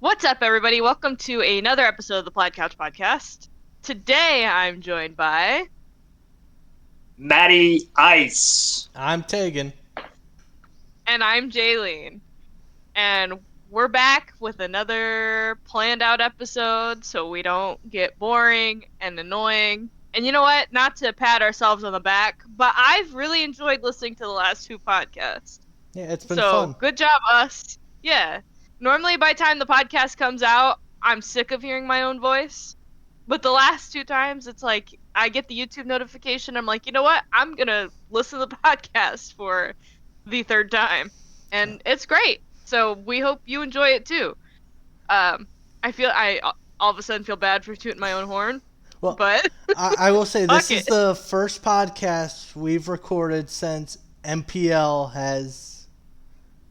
What's up, everybody? Welcome to another episode of the Plaid Couch Podcast. Today, I'm joined by... Matty Ice. I'm Tegan. And I'm Jaylene. And we're back with another planned out episode so we don't get boring and annoying. And you know what? Not to pat ourselves on the back, but I've really enjoyed listening to the last two podcasts. Yeah, it's been fun. So, good job, us. Yeah. Normally, by the time the podcast comes out, I'm sick of hearing my own voice. But the last two times, it's like, I get the YouTube notification. I'm like, you know what? I'm going to listen to the podcast for the third time. And it's great. So we hope you enjoy it too. I all of a sudden feel bad for tooting my own horn. Well, but I will say this is it. the first podcast we've recorded since MPL has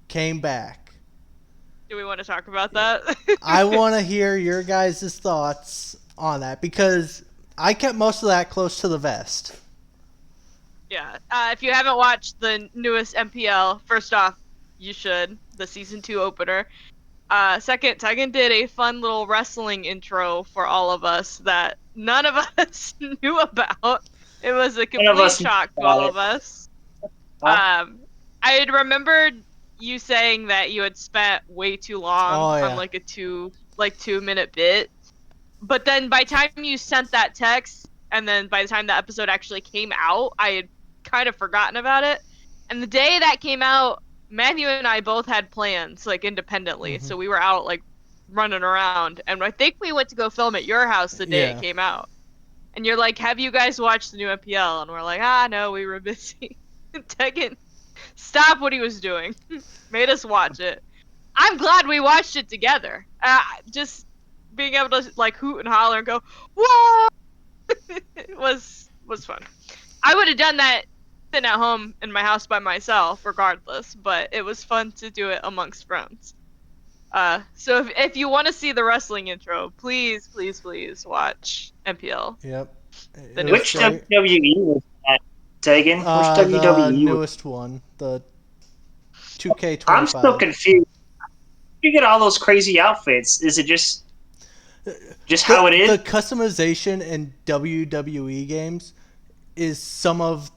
came back. Do we want to talk about that? I want to hear your guys' thoughts on that because I kept most of that close to the vest. Yeah. If you haven't watched the newest MPL, first off, you should. The season 2 opener. Second, Tegan did a fun little wrestling intro for all of us that none of us knew about. It was a complete shock to all of us. I had remembered you saying that you had spent way too long on like a 2-minute bit. But then by the time you sent that text, and then by the time the episode actually came out, I had kind of forgotten about it. And the day that came out, Matthew and I both had plans, like, independently. Mm-hmm. So we were out, like, running around. And I think we went to go film at your house the day it came out. And you're like, have you guys watched the new MPL? And we're like, no, we were busy. Tegan stopped what he was doing. Made us watch it. I'm glad we watched it together. Just being able to, like, hoot and holler and go, whoa! It was fun. I would have done that sitting at home in my house by myself, regardless, but it was fun to do it amongst friends. So if you want to see the wrestling intro, please watch MPL. Yep. Which WWE was that, Tegan? Which WWE? The newest one, the 2K25. I'm still confused. You get all those crazy outfits. Is it just how it is? The customization in WWE games is some of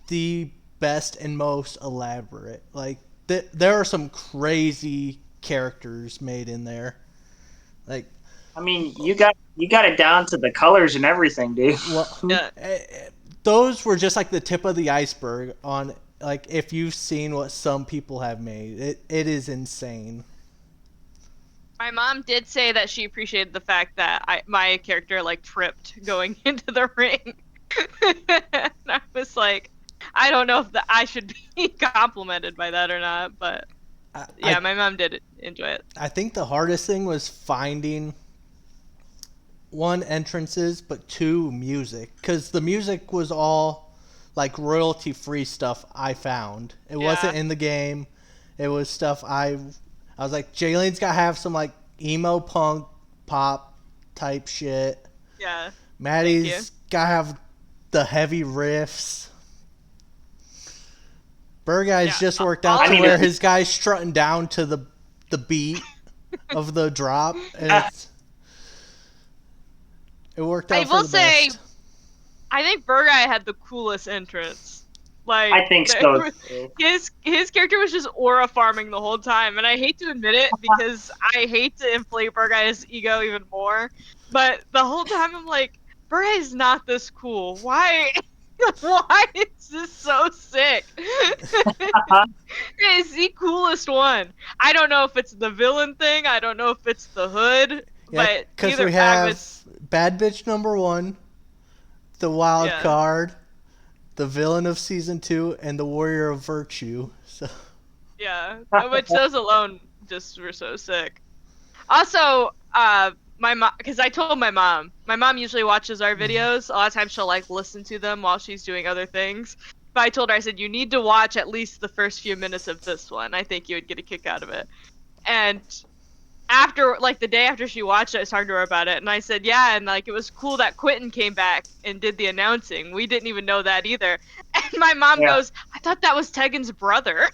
the best and most elaborate. Like there are some crazy characters made in there. Like, I mean, you got it down to the colors and everything, dude. Well, those were just like the tip of the iceberg on, like, if you've seen what some people have made. It is insane. My mom did say that she appreciated the fact that my character, like, tripped going into the ring. And I was like, I don't know if I should be complimented by that or not, but my mom did enjoy it. I think the hardest thing was finding, one, entrances, but two, music. Because the music was all, like, royalty-free stuff I found. It wasn't in the game. It was stuff I was like, Jaylene's got to have some, like, emo punk pop type shit. Yeah. Maddie's got to have the heavy riffs. Burguy's just worked out to where his guy's strutting down to the beat of the drop. And it worked out I for will the say, best. I think Burguy had the coolest entrance. Like, I think so. His character was just aura farming the whole time, and I hate to admit it because I hate to inflate Burguy's ego even more. But the whole time I'm like, Burguy's not this cool. Why? Why is this so sick? It's the coolest one. I don't know if it's the villain thing. I don't know if it's the hood. Yeah, because we have Bad Bitch number 1, the wild card, the villain of season 2, and the warrior of virtue. So. Yeah, which those alone just were so sick. Also, my mom, because I told my mom usually watches our videos. A lot of times she'll, like, listen to them while she's doing other things. But I told her, I said, you need to watch at least the first few minutes of this one. I think you would get a kick out of it. And after, like, the day after she watched it, I was talking to her about it. And I said, yeah, and, like, it was cool that Quentin came back and did the announcing. We didn't even know that either. And my mom goes, I thought that was Tegan's brother.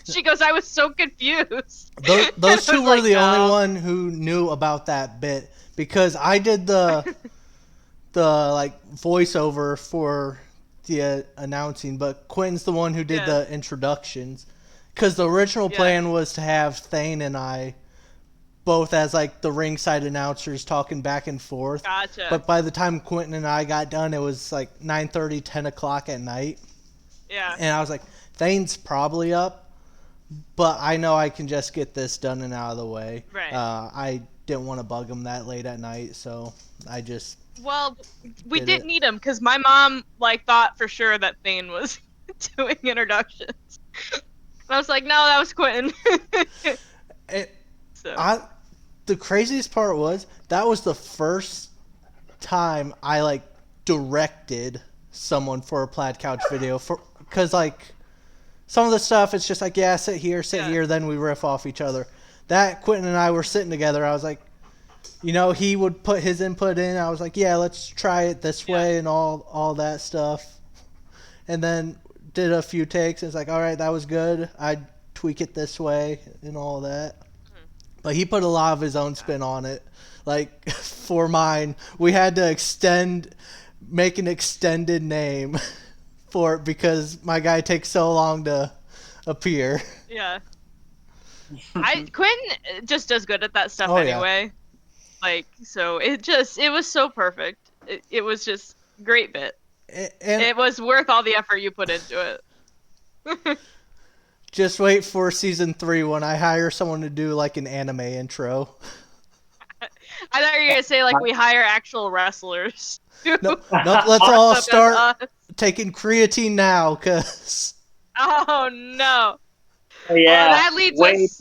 She goes, I was so confused. Those I two was were like, the only no. one who knew about that bit because I did the like voiceover for the announcing, but Quentin's the one who did Yeah. the introductions. Because the original Yeah. plan was to have Thane and I both as like the ringside announcers talking back and forth. Gotcha. But by the time Quentin and I got done, it was like 9:30, 10 o'clock at night. Yeah. And I was like, Thane's probably up, but I know I can just get this done and out of the way. Right. I didn't want to bug him that late at night, so I just Well, we Did didn't it. need him because my mom like thought for sure that Thane was doing introductions. And I was like, no, that was Quentin. it, So the craziest part was that was the first time I like directed someone for a plaid couch video for because like some of the stuff it's just like yeah sit Yeah. here then we riff off each other. That Quentin and I were sitting together. I was like, he would put his input in. I was like, yeah, let's try it this Yeah. way and all that stuff. And then did a few takes. And it's like, all right, that was good. I'd tweak it this way and all that. But he put a lot of his own spin on it. Like for mine, we had to make an extended name for it because my guy takes so long to appear. yeah, Quentin just does good at that stuff Oh, yeah. anyway. Like so, it was so perfect. It was just great bit. And It was worth all the effort you put into it. just wait for season 3 when I hire someone to do like an anime intro. I thought you were gonna say like we hire actual wrestlers. No, let's all That's start us. taking creatine now, cause Oh no. Yeah. That leads way us.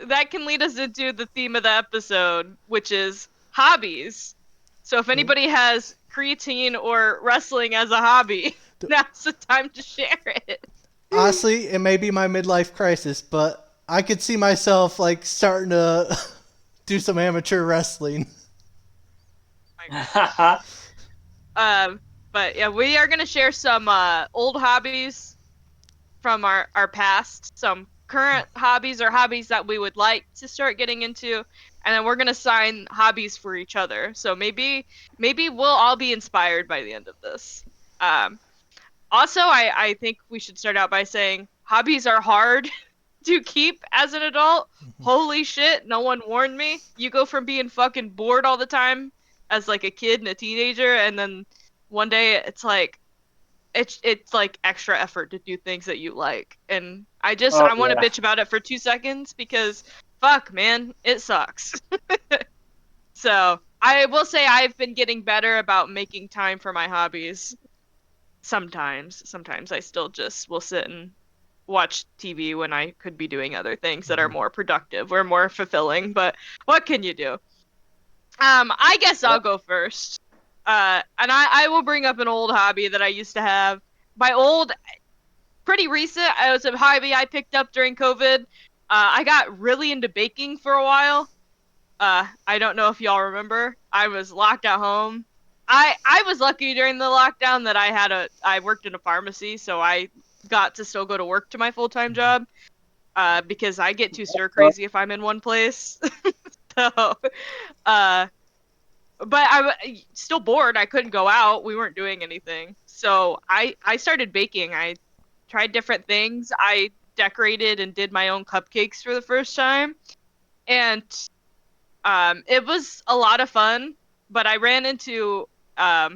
That can lead us into the theme of the episode, which is hobbies. So if anybody has creatine or wrestling as a hobby, now's the time to share it. honestly, it may be my midlife crisis, but I could see myself like starting to do some amateur wrestling. But yeah, we are gonna share some old hobbies from our past, some current hobbies or hobbies that we would like to start getting into, and then we're gonna sign hobbies for each other. So maybe we'll all be inspired by the end of this. Also, I think we should start out by saying hobbies are hard to keep as an adult. Holy shit, no one warned me. You go from being fucking bored all the time as like a kid and a teenager, and then one day it's like extra effort to do things that you like. And I want to bitch about it for 2 seconds because fuck, man, it sucks. So I will say I've been getting better about making time for my hobbies. Sometimes I still just will sit and watch TV when I could be doing other things that are more productive or more fulfilling, but what can you do? I guess I'll go first. And I will bring up an old hobby that I used to have. By old, pretty recent. It was a hobby I picked up during COVID. I got really into baking for a while. I don't know if y'all remember. I was locked at home. I was lucky during the lockdown that I worked in a pharmacy, so I got to still go to work to my full-time job. Because I get too stir crazy if I'm in one place. So, but I was still bored. I couldn't go out. We weren't doing anything. So I started baking. I tried different things. I decorated and did my own cupcakes for the first time. And it was a lot of fun, but I ran into a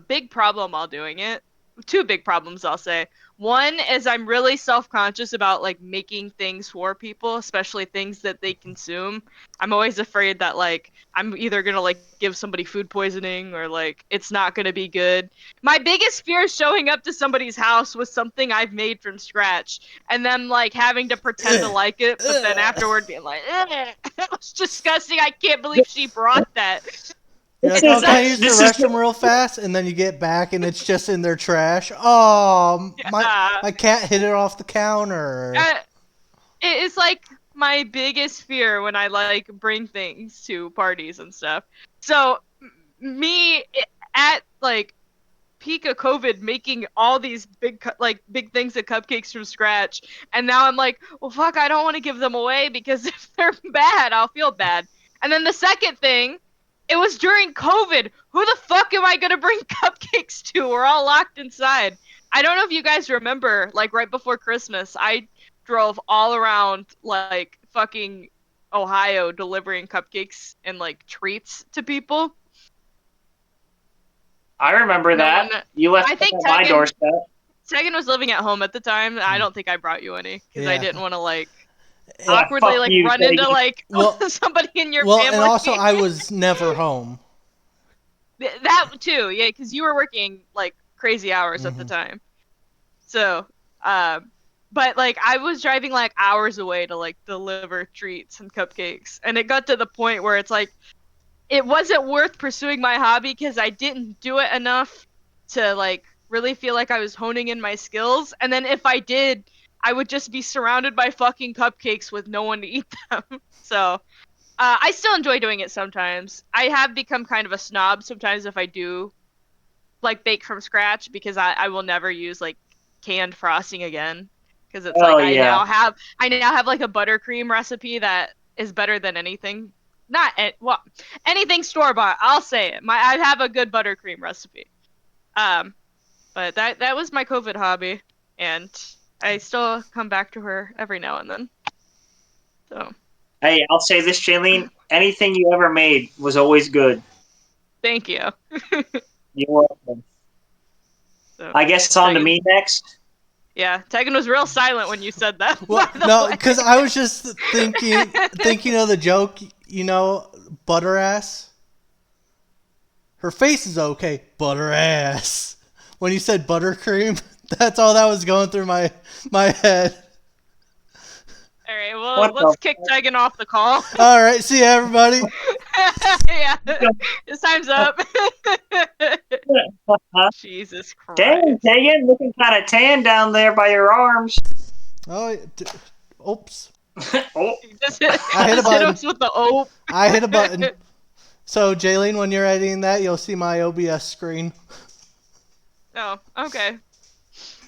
big problem while doing it. 2 big problems, I'll say. One is I'm really self-conscious about like making things for people, especially things that they consume. I'm always afraid that like I'm either gonna like give somebody food poisoning or like it's not gonna be good. My biggest fear is showing up to somebody's house with something I've made from scratch and then like having to pretend to like it, but then afterward being like, it was disgusting. I can't believe she brought that. You're like, oh, can I use the restroom real fast? And then you get back and it's just in their trash. Oh, my cat hit it off the counter. It's like my biggest fear when I like bring things to parties and stuff. So me at like peak of COVID making all these big things of cupcakes from scratch, and now I'm like, well, fuck, I don't want to give them away because if they're bad, I'll feel bad. And then the second thing, it was during COVID. Who the fuck am I gonna bring cupcakes to? We're all locked inside. I don't know if you guys remember, like right before Christmas, I drove all around like fucking Ohio delivering cupcakes and like treats to people. I remember that. one- You left I think them on my doorstep. Tegan was living at home at the time. I don't think I brought you any because I Yeah. didn't want to like Yeah, awkwardly fuck like you, run Tegan. into like Well- somebody in your Well, family. and also I was never home. That too, yeah, because you were working like crazy hours at the time. So, but like I was driving like hours away to like deliver treats and cupcakes, and it got to the point where it's like it wasn't worth pursuing my hobby because I didn't do it enough to like really feel like I was honing in my skills. And then if I did, I would just be surrounded by fucking cupcakes with no one to eat them. So I still enjoy doing it sometimes. I have become kind of a snob sometimes if I do like bake from scratch because I will never use like canned frosting again because it's Oh, like yeah. I now have like a buttercream recipe that is better than anything. Not well, anything store bought. I'll say it. I have a good buttercream recipe. But that was my COVID hobby, and I still come back to her every now and then. So Hey, I'll say this, Jaylene. Anything you ever made was always good. thank you. You're welcome. So, I guess it's on to Tegan. me next. Yeah, Tegan was real silent when you said that. Well, by the no, way. because I was just thinking of the joke, you know, butter ass. Her face is okay, butter ass. When you said buttercream, that's all that was going through my head. All right, well, What let's the kick Tegan off the call. All right, see ya, everybody. Yeah, his time's up. Jesus Christ. Dang, Tegan, looking kind of tan down there by your arms. Oh, oops. Oh, Just, I hit a just button. us with the O. I hit a button. So, Jaylene, when you're editing that, you'll see my OBS screen. Oh, okay.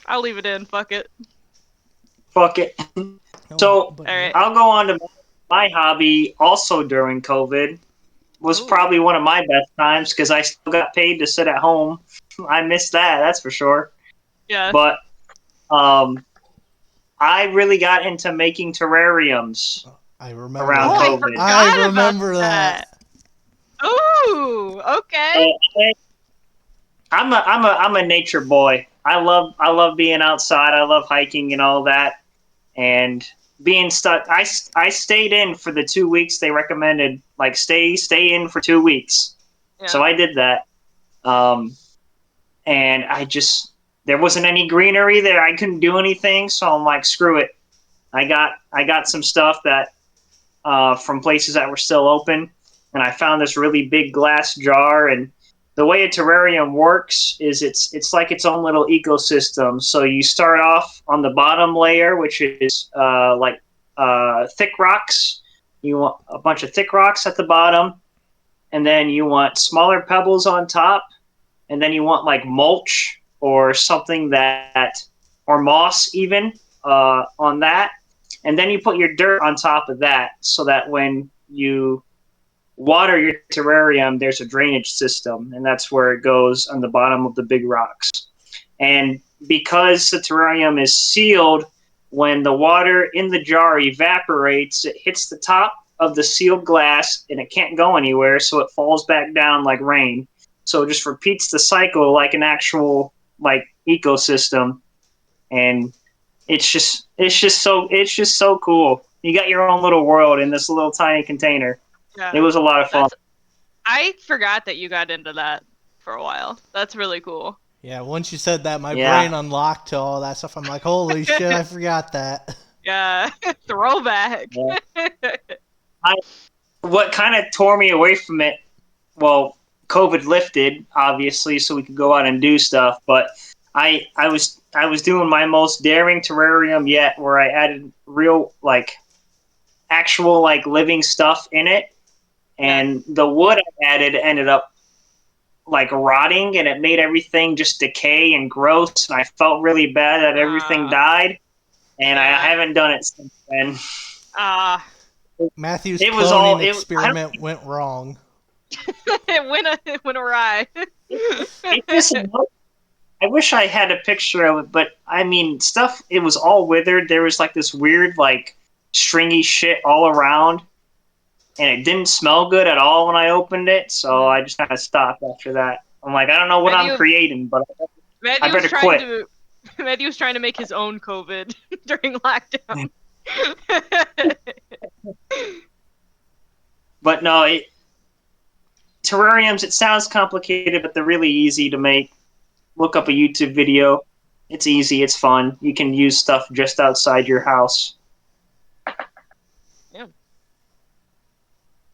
I'll leave it in. Fuck it. fuck it. So, But- Alright. I'll go on to my hobby also during COVID. Was Ooh. probably one of my best times because I still got paid to sit at home. I missed that, that's for sure. Yeah. But I really got into making terrariums. I remember Around that. COVID. I forgot I remember about that. Ooh, okay. I'm a nature boy. I love being outside. I love hiking and all that. And being stuck, I stayed in for the 2 weeks they recommended. Like stay in for 2 weeks. Yeah. So I did that. And there wasn't any greenery there. I couldn't do anything. So I'm like, screw it. I got some stuff that from places that were still open, and I found this really big glass jar. And the way a terrarium works is it's like its own little ecosystem. So you start off on the bottom layer, which is thick rocks. You want a bunch of thick rocks at the bottom, and then you want smaller pebbles on top, and then you want like mulch or something or moss even on that. And then you put your dirt on top of that so that when you water your terrarium, there's a drainage system, and that's where it goes on the bottom of the big rocks. And because the terrarium is sealed, when the water in the jar evaporates, it hits the top of the sealed glass and it can't go anywhere, so it falls back down like rain. So it just repeats the cycle like an actual like ecosystem. And it's just so cool. You got your own little world in this little tiny container. Yeah. It was a lot of fun. I forgot that you got into that for a while. That's really cool. Yeah, once you said that, my Yeah. brain unlocked to all that stuff. I'm like, holy shit, I forgot that. Yeah. Throwback. Yeah. What kind of tore me away from it, well, COVID lifted, obviously, so we could go out and do stuff, but I was doing my most daring terrarium yet, where I added real, like, actual, like, living stuff in it, and the wood I added ended up like rotting, and it made everything just decay and gross, and I felt really bad that everything died, and I Yeah. haven't done it since then. Matthew's It was all cloning experiment went wrong. It went awry. it just I wish I had a picture of it, but I mean, stuff, it was all withered. There was like this weird, like, stringy shit all around, and it didn't smell good at all when I opened it, so I just kind of stopped after that. I'm like, I don't know what I'm creating, but I better quit. Matthew was trying to make his own COVID during lockdown. But no, terrariums, it sounds complicated, but they're really easy to make. Look up a YouTube video. It's easy. It's fun. You can use stuff just outside your house. Yeah.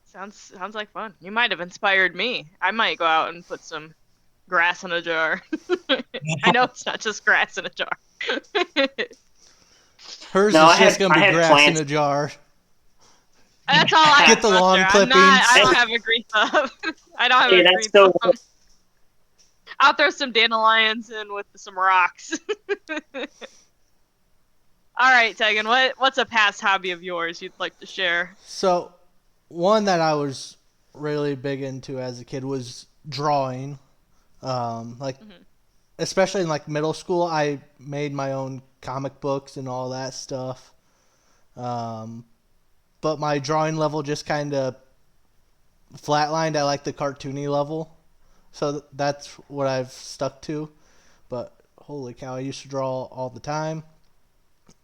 Sounds like fun. You might have inspired me. I might go out and put some grass in a jar. I know it's not just grass in a jar. Hers is just going to be grass in a jar. That's all I get the lawn clippings. I don't have a green thumb. I don't have a green thumb. I'll throw some dandelions in with some rocks. All right, Tegan, what's a past hobby of yours you'd like to share? So, one that I was really big into as a kid was drawing. Especially in like middle school, I made my own comic books and all that stuff. But my drawing level just kind of flatlined at like the cartoony level. So that's what I've stuck to. But holy cow, I used to draw all the time.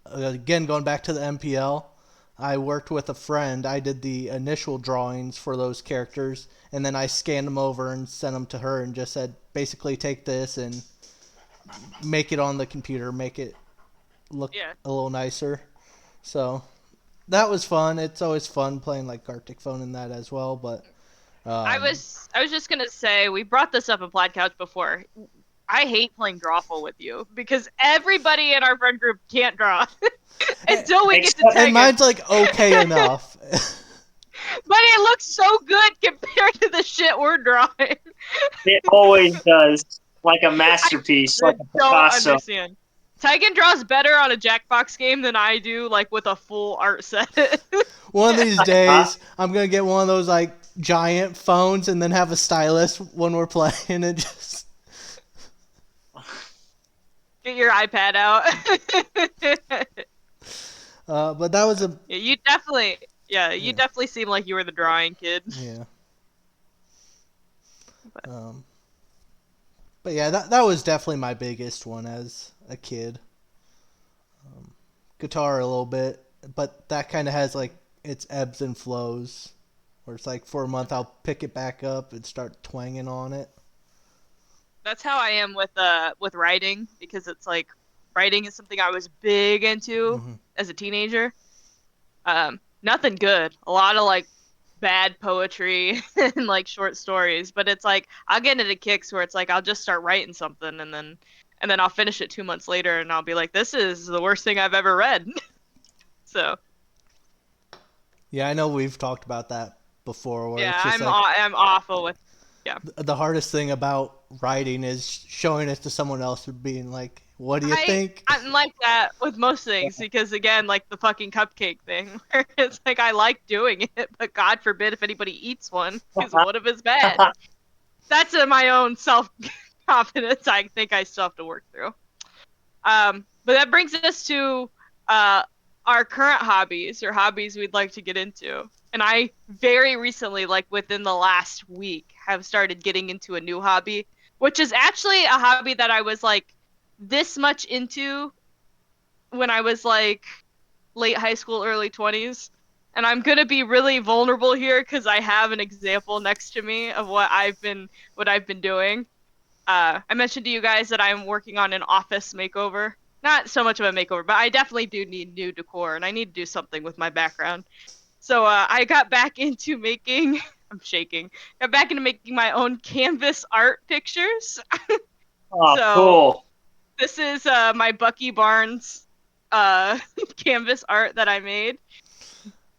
Again, going back to the MPL, I worked with a friend. I did the initial drawings for those characters, and then I scanned them over and sent them to her and just said, basically take this and make it on the computer, make it look a little nicer. So that was fun. It's always fun playing like Arctic Phone in that as well, but I was just gonna say, we brought this up in Plaid Couch before. I hate playing Drawful with you because everybody in our friend group can't draw until we get to Tegan. And mine's like okay enough. But it looks so good compared to the shit we're drawing. It always does, like a masterpiece, like a Picasso. Don't understand. Tegan draws better on a Jackbox game than I do, like with a full art set. One of these days, I'm gonna get one of those like giant phones and then have a stylus when we're playing and just get your iPad out. But that was a you definitely seem like you were the drawing kid. Yeah. But yeah, that was definitely my biggest one as a kid. Guitar a little bit, but that kind of has like its ebbs and flows. Where it's like for a month I'll pick it back up and start twanging on it. That's how I am with writing, because it's like writing is something I was big into as a teenager. Nothing good. A lot of like bad poetry and like short stories, but it's like I'll get into kicks where it's like I'll just start writing something and then I'll finish it 2 months later and I'll be like, this is the worst thing I've ever read. So yeah, I know we've talked about that before. Where yeah, it's just I'm awful with the hardest thing about writing is showing it to someone else and being like, what do you think? I'm like that with most things because, again, like the fucking cupcake thing, where it's like I like doing it, but God forbid if anybody eats one, because what if it's bad? That's in my own self-confidence I think I still have to work through. But that brings us to our current hobbies, or hobbies we'd like to get into. And I very recently, like within the last week, have started getting into a new hobby, which is actually a hobby that I was like this much into when I was like late high school, early 20s. And I'm going to be really vulnerable here because I have an example next to me of what I've been doing. I mentioned to you guys that I'm working on an office makeover. Not so much of a makeover, but I definitely do need new decor, and I need to do something with my background. So I got back into making, I'm shaking, got back into making my own canvas art pictures. Oh, so, cool. This is my Bucky Barnes canvas art that I made.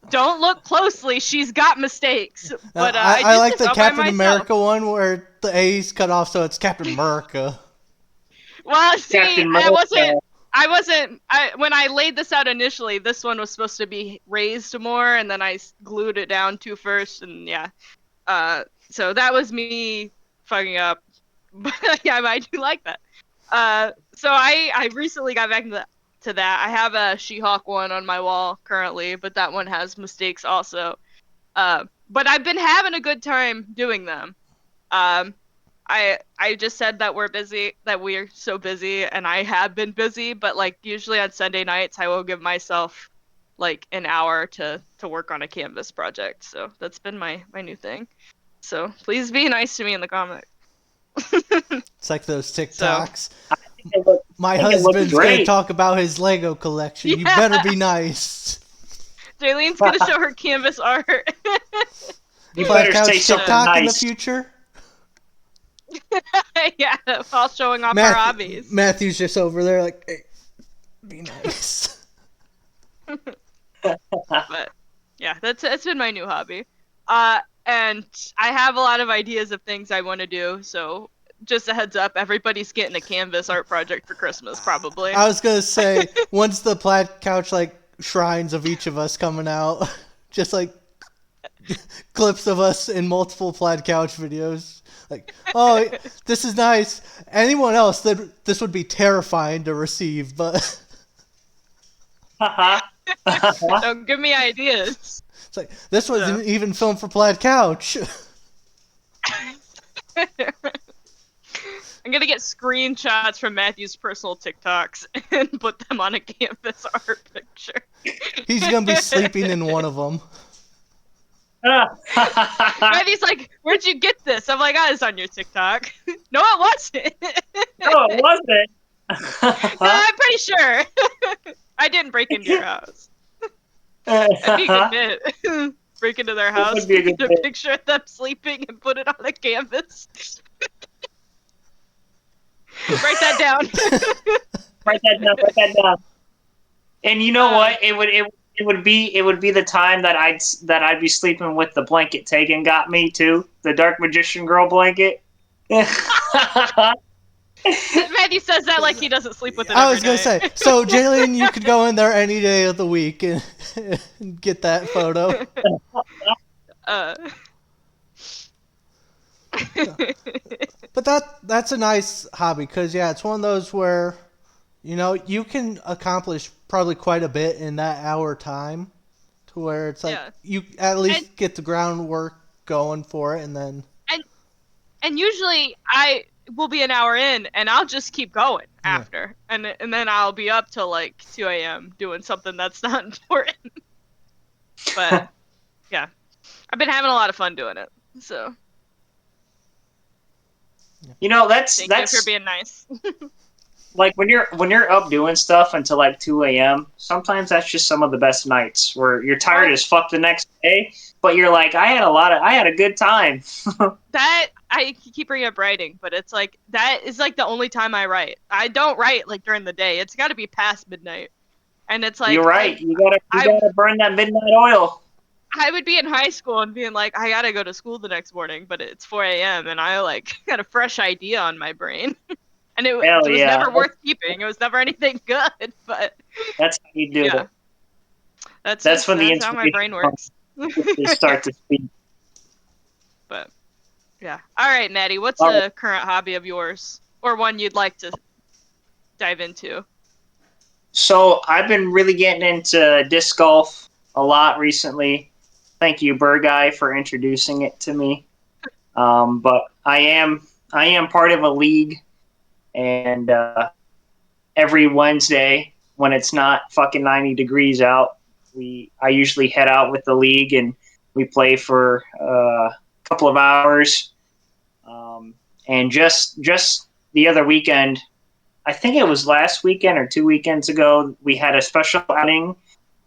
Don't look closely. She's got mistakes. But I like the all by Captain myself. America one where the A's cut off, so it's Captain America. Well, see, Captain America. when I laid this out initially, this one was supposed to be raised more, and then I glued it down to first, and yeah. So that was me fucking up. But yeah, I do like that. So I recently got back to that. I have a She-Hulk one on my wall currently, but that one has mistakes also. But I've been having a good time doing them. I just said that we're so busy, and I have been busy, but like usually on Sunday nights I will give myself like an hour to work on a canvas project. So that's been my new thing. So please be nice to me in the comments. It's like those TikToks. My I think it looks husband's going to great. talk about his Lego collection. You Yeah. better be nice. Jaylene's gonna show her canvas art. You Plaid better Couch say something TikTok in the nice. future. Yeah, all showing off our hobbies. Matthew's just over there like, hey, be nice. But yeah, that's been my new hobby. And I have a lot of ideas of things I want to do. So just a heads up, everybody's getting a canvas art project for Christmas, probably. I was going to say, once the Plaid Couch, like, shrines of each of us coming out, just like clips of us in multiple Plaid Couch videos. Like, oh, this is nice. Anyone else, this would be terrifying to receive, but Don't give me ideas. it's like, this wasn't even filmed for Plaid Couch. I'm gonna get screenshots from Matthew's personal TikToks and put them on a canvas art picture. He's going to be sleeping in one of them. Matthew's like, "Where'd you get this?" I'm like, "Oh, it's on your TikTok." No, it wasn't. No, it wasn't. No, I'm pretty sure. I didn't break into your house. That'd be a good bit. Break into their house, would be a good get a bit. picture of them sleeping, and put it on a canvas. Write that down. Write that down. And you know what? It would be the time that I'd be sleeping with the blanket Tegan got me too, the Dark Magician Girl blanket. Matthew says that like he doesn't sleep with it. I was going going to say, so Jalen, you could go in there any day of the week and get that photo. But that's a nice hobby because, yeah, it's one of those where, you know, you can accomplish probably quite a bit in that hour time to where it's like you at least get the groundwork going for it and then... And usually I will be an hour in and I'll just keep going after. And then I'll be up till like 2 a.m. doing something that's not important. But yeah, I've been having a lot of fun doing it. So you know, that's thank you for being nice. like when you're up doing stuff until like 2 a.m. Sometimes that's just some of the best nights where you're tired as fuck the next day, but you're like, I had a good time. That I keep bringing up writing, but it's like that is like the only time I write. I don't write like during the day. It's got to be past midnight, and it's like you're right. You gotta burn that midnight oil. I would be in high school and being like, I gotta go to school the next morning, but it's 4 a.m. and I like got a fresh idea on my brain, and it was never worth keeping. It was never anything good, but that's how you do it. That's how my brain works. You start to speak. But yeah, all right, Maddie, what's a current hobby of yours, or one you'd like to dive into? So I've been really getting into disc golf a lot recently. Thank you, Bird Guy, for introducing it to me. But I am part of a league, and every Wednesday when it's not fucking 90 degrees out, I usually head out with the league and we play for a couple of hours. And just the other weekend, I think it was last weekend or 2 weekends ago, we had a special outing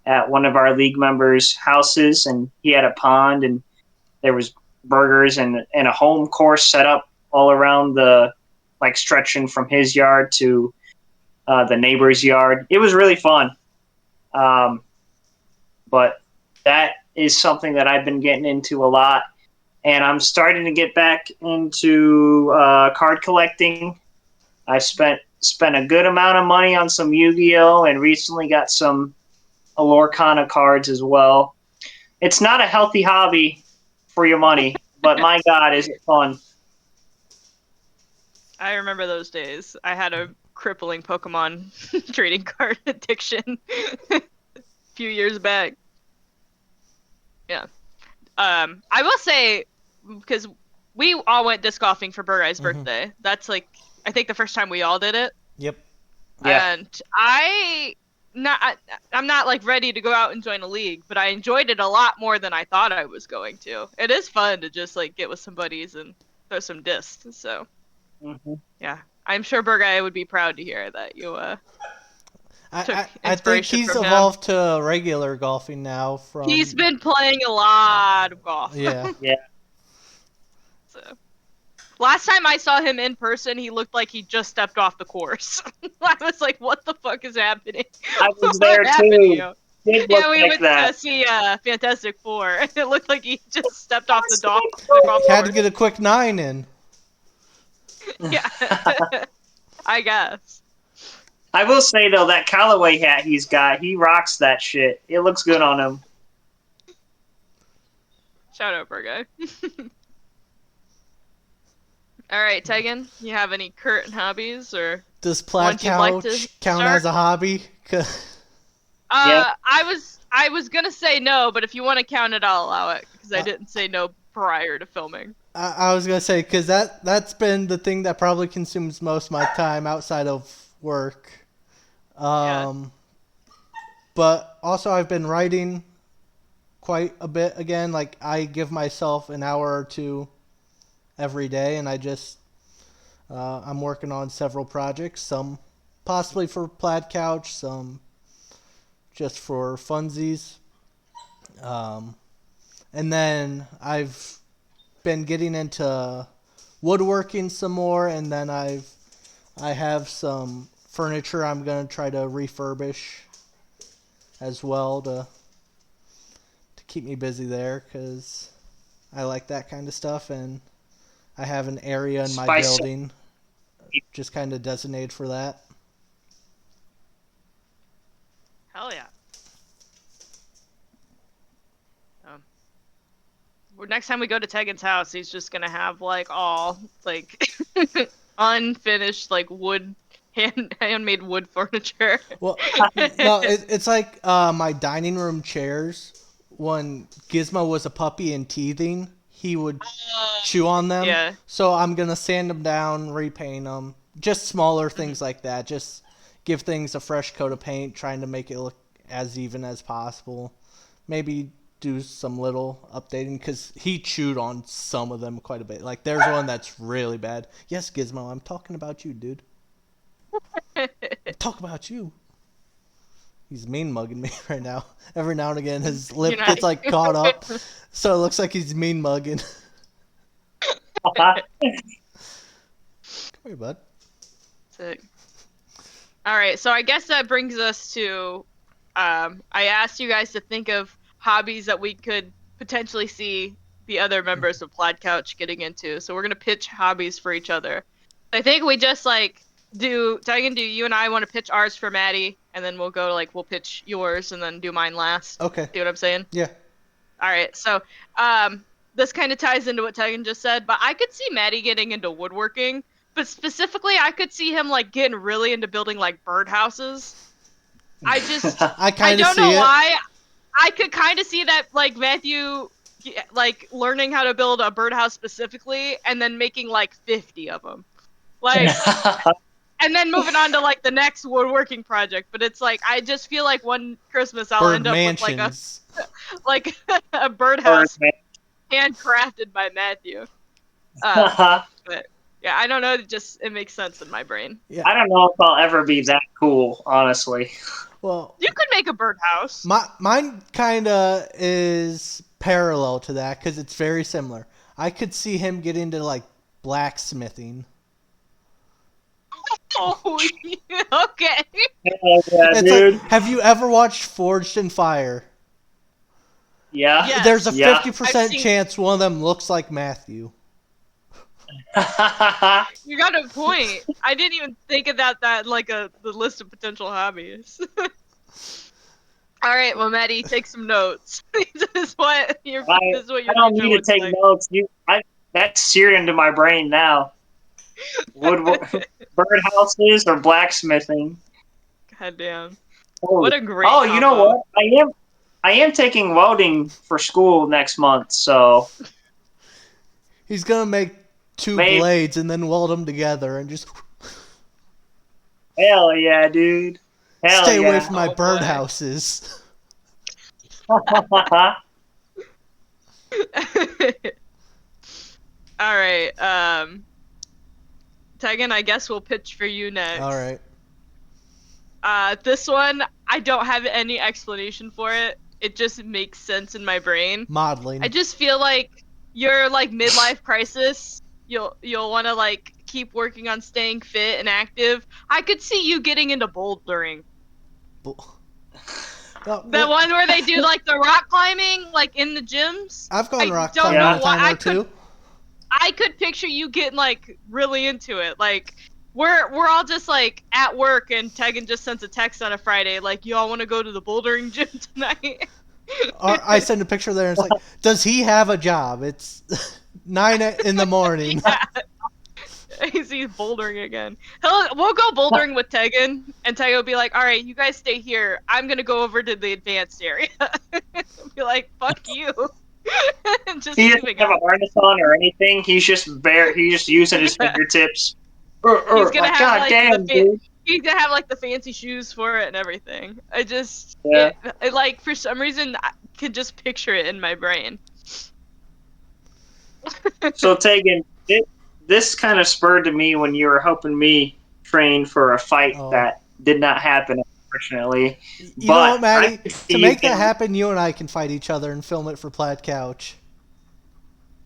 at one of our league members' houses, and he had a pond, and there was burgers and a home course set up all around stretching from his yard to the neighbor's yard. It was really fun. But that is something that I've been getting into a lot. And I'm starting to get back into card collecting. I spent a good amount of money on some Yu-Gi-Oh! And recently got some Lorcana cards as well. It's not a healthy hobby for your money, but my God, is it fun. I remember those days. I had a crippling Pokemon trading card addiction a few years back. Yeah. I will say, because we all went disc golfing for Burguy's birthday. That's like, I think the first time we all did it. Yep. Yeah. And I'm not like ready to go out and join a league, but I enjoyed it a lot more than I thought I was going to. It is fun to just like get with some buddies and throw some discs. So yeah, I'm sure Burguy would be proud to hear that you I think he's evolved to regular golfing now. He's been playing a lot of golf. Yeah. Yeah. So last time I saw him in person, he looked like he just stepped off the course. I was like, "What the fuck is happening?" I was there too. Yeah, we went to see Fantastic Four, and it looked like he just stepped off the golf course. Had to get a quick 9 in. Yeah, I guess. I will say though, that Callaway hat he's got, he rocks that shit. It looks good on him. Shout out, Burguy. All right, Tegan, you have any current hobbies or? Does Plaid count as a hobby? Yeah. I was gonna say no, but if you want to count it, I'll allow it because I didn't say no prior to filming. I was gonna say because that's been the thing that probably consumes most of my time outside of work. But also I've been writing quite a bit again. Like I give myself an hour or two every day, and I'm working on several projects. Some possibly for Plaid Couch, some just for funsies. And then I've been getting into woodworking some more, and then I have some furniture I'm going to try to refurbish as well to keep me busy there because I like that kind of stuff, and I have an area in my building just kind of designated for that. Hell yeah. Next time we go to Tegan's house, he's just gonna have like all like unfinished like handmade wood furniture. Well, no, it's like my dining room chairs. When Gizmo was a puppy and teething, he would chew on them. Yeah. So I'm gonna sand them down, repaint them, just smaller things like that. Just give things a fresh coat of paint, trying to make it look as even as possible. Maybe do some little updating because he chewed on some of them quite a bit. Like there's one that's really bad. Yes, Gizmo, I'm talking about you, dude. Talk about you. He's mean mugging me right now. Every now and again, his lip gets like caught up, so it looks like he's mean mugging. Come here, bud. Sick. All right, so I guess that brings us to. I asked you guys to think of hobbies that we could potentially see the other members of Plaid Couch getting into. So we're gonna pitch hobbies for each other. I think we just like Tegan, do you and I want to pitch ours for Maddie, and then we'll we'll pitch yours and then do mine last. Okay. See what I'm saying? Yeah. All right. So this kind of ties into what Tegan just said, but I could see Maddie getting into woodworking, but specifically I could see him like getting really into building like birdhouses. I don't know why. I could kind of see that, like, Matthew, like, learning how to build a birdhouse specifically, and then making, like, 50 of them. Like, and then moving on to, like, the next woodworking project. But it's, like, I just feel like one Christmas I'll end up with, like, a birdhouse handcrafted by Matthew. But, yeah, I don't know. It makes sense in my brain. Yeah. I don't know if I'll ever be that cool, honestly. Well, you could make a birdhouse. Mine kind of is parallel to that because it's very similar. I could see him get into like blacksmithing. Oh, okay. Yeah, dude. Like, have you ever watched Forged in Fire? Yeah. Yes. There's a Yeah. 50% seen- chance one of them looks like Matthew. You got a point. I didn't even think of that like the list of potential hobbies. All right, well, Maddie, take some notes. This is what your I don't future need to looks take like. notes. That's seared into my brain now. Birdhouses or blacksmithing. God damn. Oh, What a great oh, you know combo. what? I am taking welding for school next month, so He's gonna make two maybe. blades and then weld them together and just Hell yeah, dude. Hell stay away yeah. from my Oh, boy. birdhouses. All right. Tegan, I guess we'll pitch for you next. All right. This one, I don't have any explanation for it. It just makes sense in my brain. Modeling. I just feel like your like midlife crisis. You'll want to like keep working on staying fit and active. I could see you getting into bouldering. No, The one where they do like the rock climbing, like in the gyms. I've gone rock don't climbing know a why time or two. I could picture you getting like really into it. Like we're all just like at work and Tegan just sends a text on a Friday like y'all want to go to the bouldering gym tonight. Or I send a picture there and it's like, does he have a job? It's 9 in the morning. Yeah. He's bouldering again. We'll go bouldering with Tegan, and Tegan will be like, "All right, you guys stay here. I'm gonna go over to the advanced area." Be like, "Fuck you." Just He leaving doesn't have him. a harness on or anything. He's just bare. He's just using his fingertips. He's gonna have God like damn, dude. he's gonna have like the fancy shoes for it and everything. I just Yeah. it, like for some reason I could just picture it in my brain. So Tegan, this kind of spurred to me when you were helping me train for a fight Oh. that did not happen, unfortunately. You know what, Maddie? I To make that happen, you and I can fight each other and film it for Plaid Couch.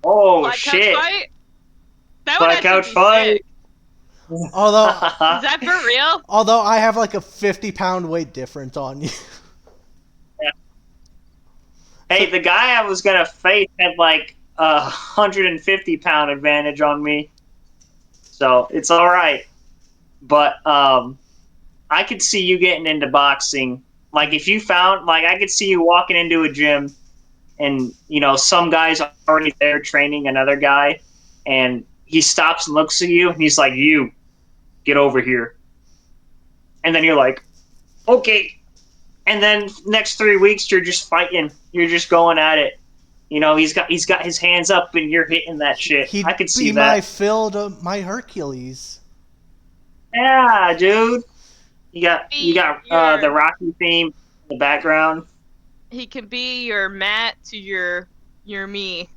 Oh Black shit! couch fight? That would Black actually couch be fight. sick. Although, Is that for real? although I have like a 50-pound weight difference on you. Hey, the guy I was gonna face had like 150-pound advantage on me, so it's all right. But I could see you getting into boxing. Like if you found, like I could see you walking into a gym, and you know some guy's already there training another guy, and he stops and looks at you, and he's like, "You, get over here," and then you're like, "Okay." And then next 3 weeks you're just fighting. You're just going at it. You know, he's got his hands up and you're hitting that shit. He'd I could see be that. my Phil to my Hercules. Yeah, dude. You got the Rocky theme in the background. He can be your Matt to your me.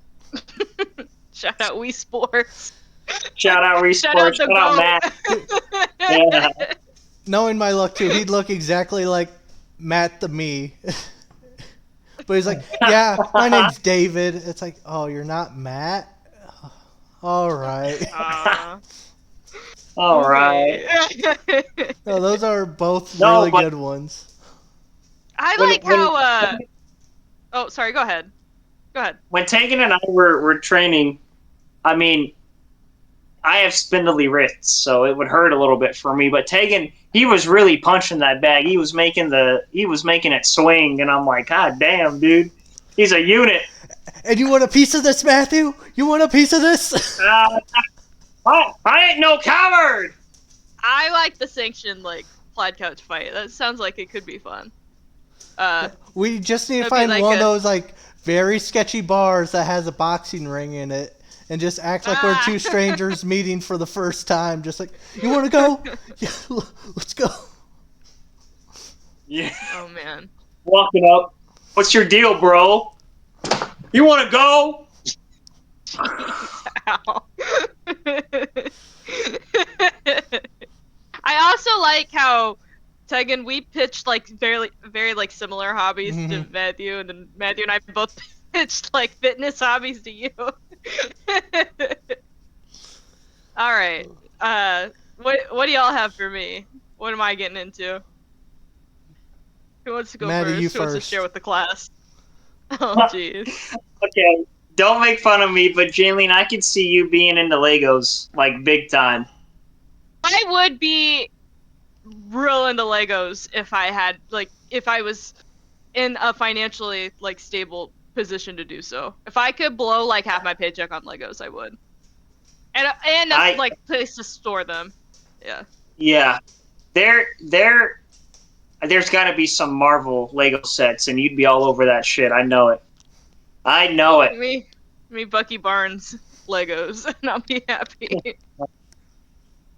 Shout out Wii Sports. Shout out Reese Shout out Sports. the Shout out goat. Matt. Yeah. Knowing my luck too, he'd look exactly like Matt the me. But he's like, yeah, my name's David. It's like, oh, you're not Matt? All right. All right. No, those are both No, really but- good ones. I When- like when- how oh, sorry, go ahead. Go ahead. When Tegan and I were training, I mean, I have spindly wrists, so it would hurt a little bit for me. But Tegan, he was really punching that bag. He was making it swing, and I'm like, God damn, dude, he's a unit. And you want a piece of this, Matthew? You want a piece of this? I ain't no coward. I like the sanctioned like Plaid couch fight. That sounds like it could be fun. We just need to That'd be find like one of a- those like very sketchy bars that has a boxing ring in it, and just act like we're two strangers meeting for the first time. Just like, you want to go? Yeah, let's go. Yeah. Oh man. Walking up. What's your deal, bro? You want to go? Ow. I also like how Tegan, we pitched like very like similar hobbies to Mhm. Matthew, and then Matthew and I both pitched like fitness hobbies to you. All right. What do y'all have for me? What am I getting into? Who wants to go Maddie, first? you Who wants to first. share with the class? Oh, jeez. Okay, don't make fun of me, but Jaylene, I could see you being into Legos like big time. I would be real into Legos if I was in a financially like stable position to do so. If I could blow like half my paycheck on Legos, I would. And a I like place to store them. Yeah. Yeah, there's got to be some Marvel Lego sets, and you'd be all over that shit. I know it. I know it. Me Bucky Barnes Legos and I'll be happy.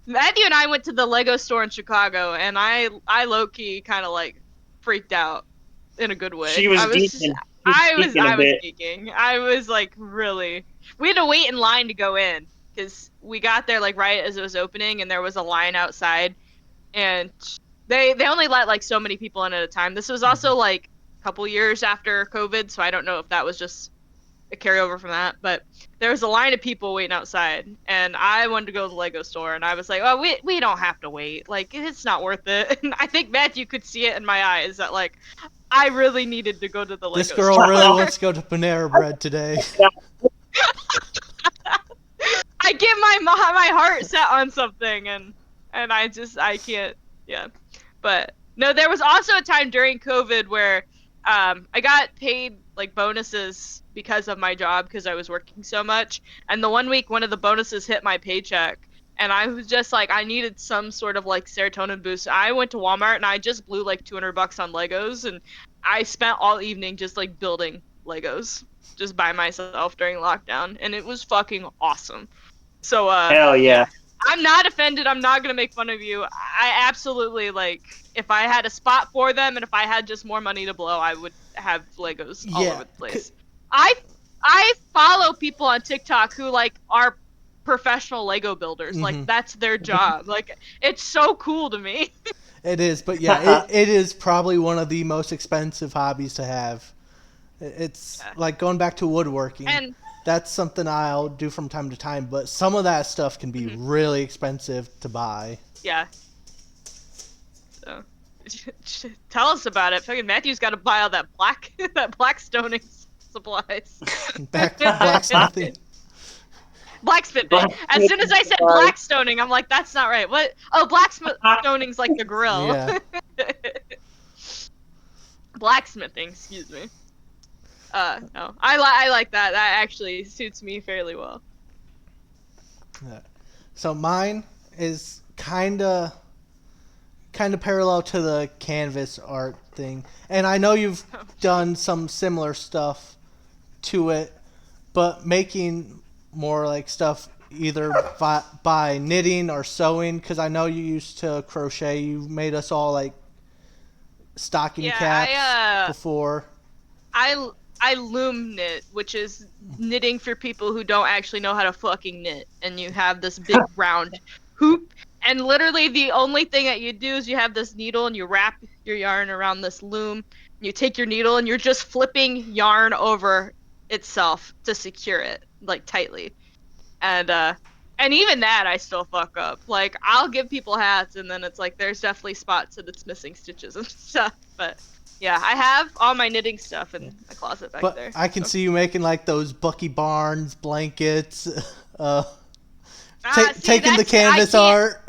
Matthew and I went to the Lego store in Chicago and I low key kind of like freaked out in a good way. She was geeking. I A was bit. geeking. I was like really. We had to wait in line to go in because we got there like right as it was opening and there was a line outside and they only let like so many people in at a time. This was also like a couple years after COVID, so I don't know if that was just a carryover from that, but there was a line of people waiting outside and I wanted to go to the Lego store and I was like, oh, we don't have to wait. Like it's not worth it. And I think Matthew could see it in my eyes that like I really needed to go to the Lego This girl store. really wants to go to Panera Bread today. I get my heart set on something and I can't, yeah. But no, there was also a time during COVID where I got paid like bonuses because of my job because I was working so much. And the one week one of the bonuses hit my paycheck and I was just like I needed some sort of like serotonin boost. I went to Walmart and I just blew like $200 on Legos and I spent all evening just like building Legos just by myself during lockdown and it was fucking awesome. So Hell yeah. I'm not offended. I'm not gonna make fun of you. I absolutely like if I had a spot for them and if I had just more money to blow, I would have Legos all over the place. I follow people on TikTok who like are professional Lego builders. Mm-hmm. Like that's their job. Like it's so cool to me. It is, but yeah, it is probably one of the most expensive hobbies to have. It's like going back to woodworking. And that's something I'll do from time to time, but some of that stuff can be really expensive to buy. yeah. So tell us about it. Fucking Matthew's got to buy all that black stoning supplies. Blacksmithing. Blacksmithing. As soon as I said blackstoning, I'm like, that's not right. What? Oh, blackstoning's like the grill. Yeah. Blacksmithing, excuse me. No, I like that. That actually suits me fairly well. Yeah. So mine is kind of parallel to the canvas art thing, and I know you've done some similar stuff to it, but making more like stuff either by knitting or sewing, because I know you used to crochet. You made us all like stocking caps before. I loom knit, which is knitting for people who don't actually know how to fucking knit, and you have this big round hoop, and literally the only thing that you do is you have this needle and you wrap your yarn around this loom. You take your needle and you're just flipping yarn over itself to secure it like tightly, and even that I still fuck up. Like I'll give people hats and then it's like there's definitely spots that it's missing stitches and stuff, but. Yeah, I have all my knitting stuff in the closet back there. I can see you making like those Bucky Barnes blankets, taking the canvas art.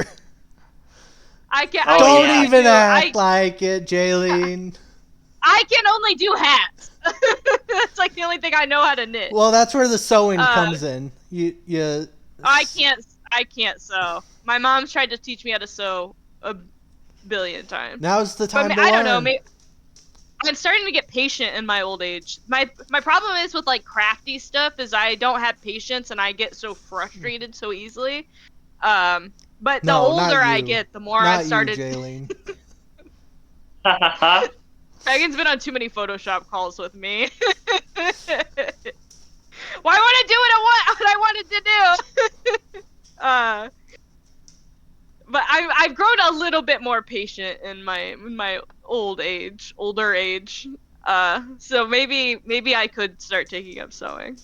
I can't. Don't even act like it, Jaylene. I can only do hats. That's like the only thing I know how to knit. Well, that's where the sewing comes in. You. I can't sew. My mom's tried to teach me how to sew a billion times. Now's the time to learn. I don't know. Maybe, I'm starting to get patient in my old age. My problem is with like crafty stuff is I don't have patience and I get so frustrated so easily. But the older I get, the more I started. Jaylene. Megan's been on too many Photoshop calls with me. Why would I do what I wanted to do? But I've grown a little bit more patient in my older age. So maybe I could start taking up sewing.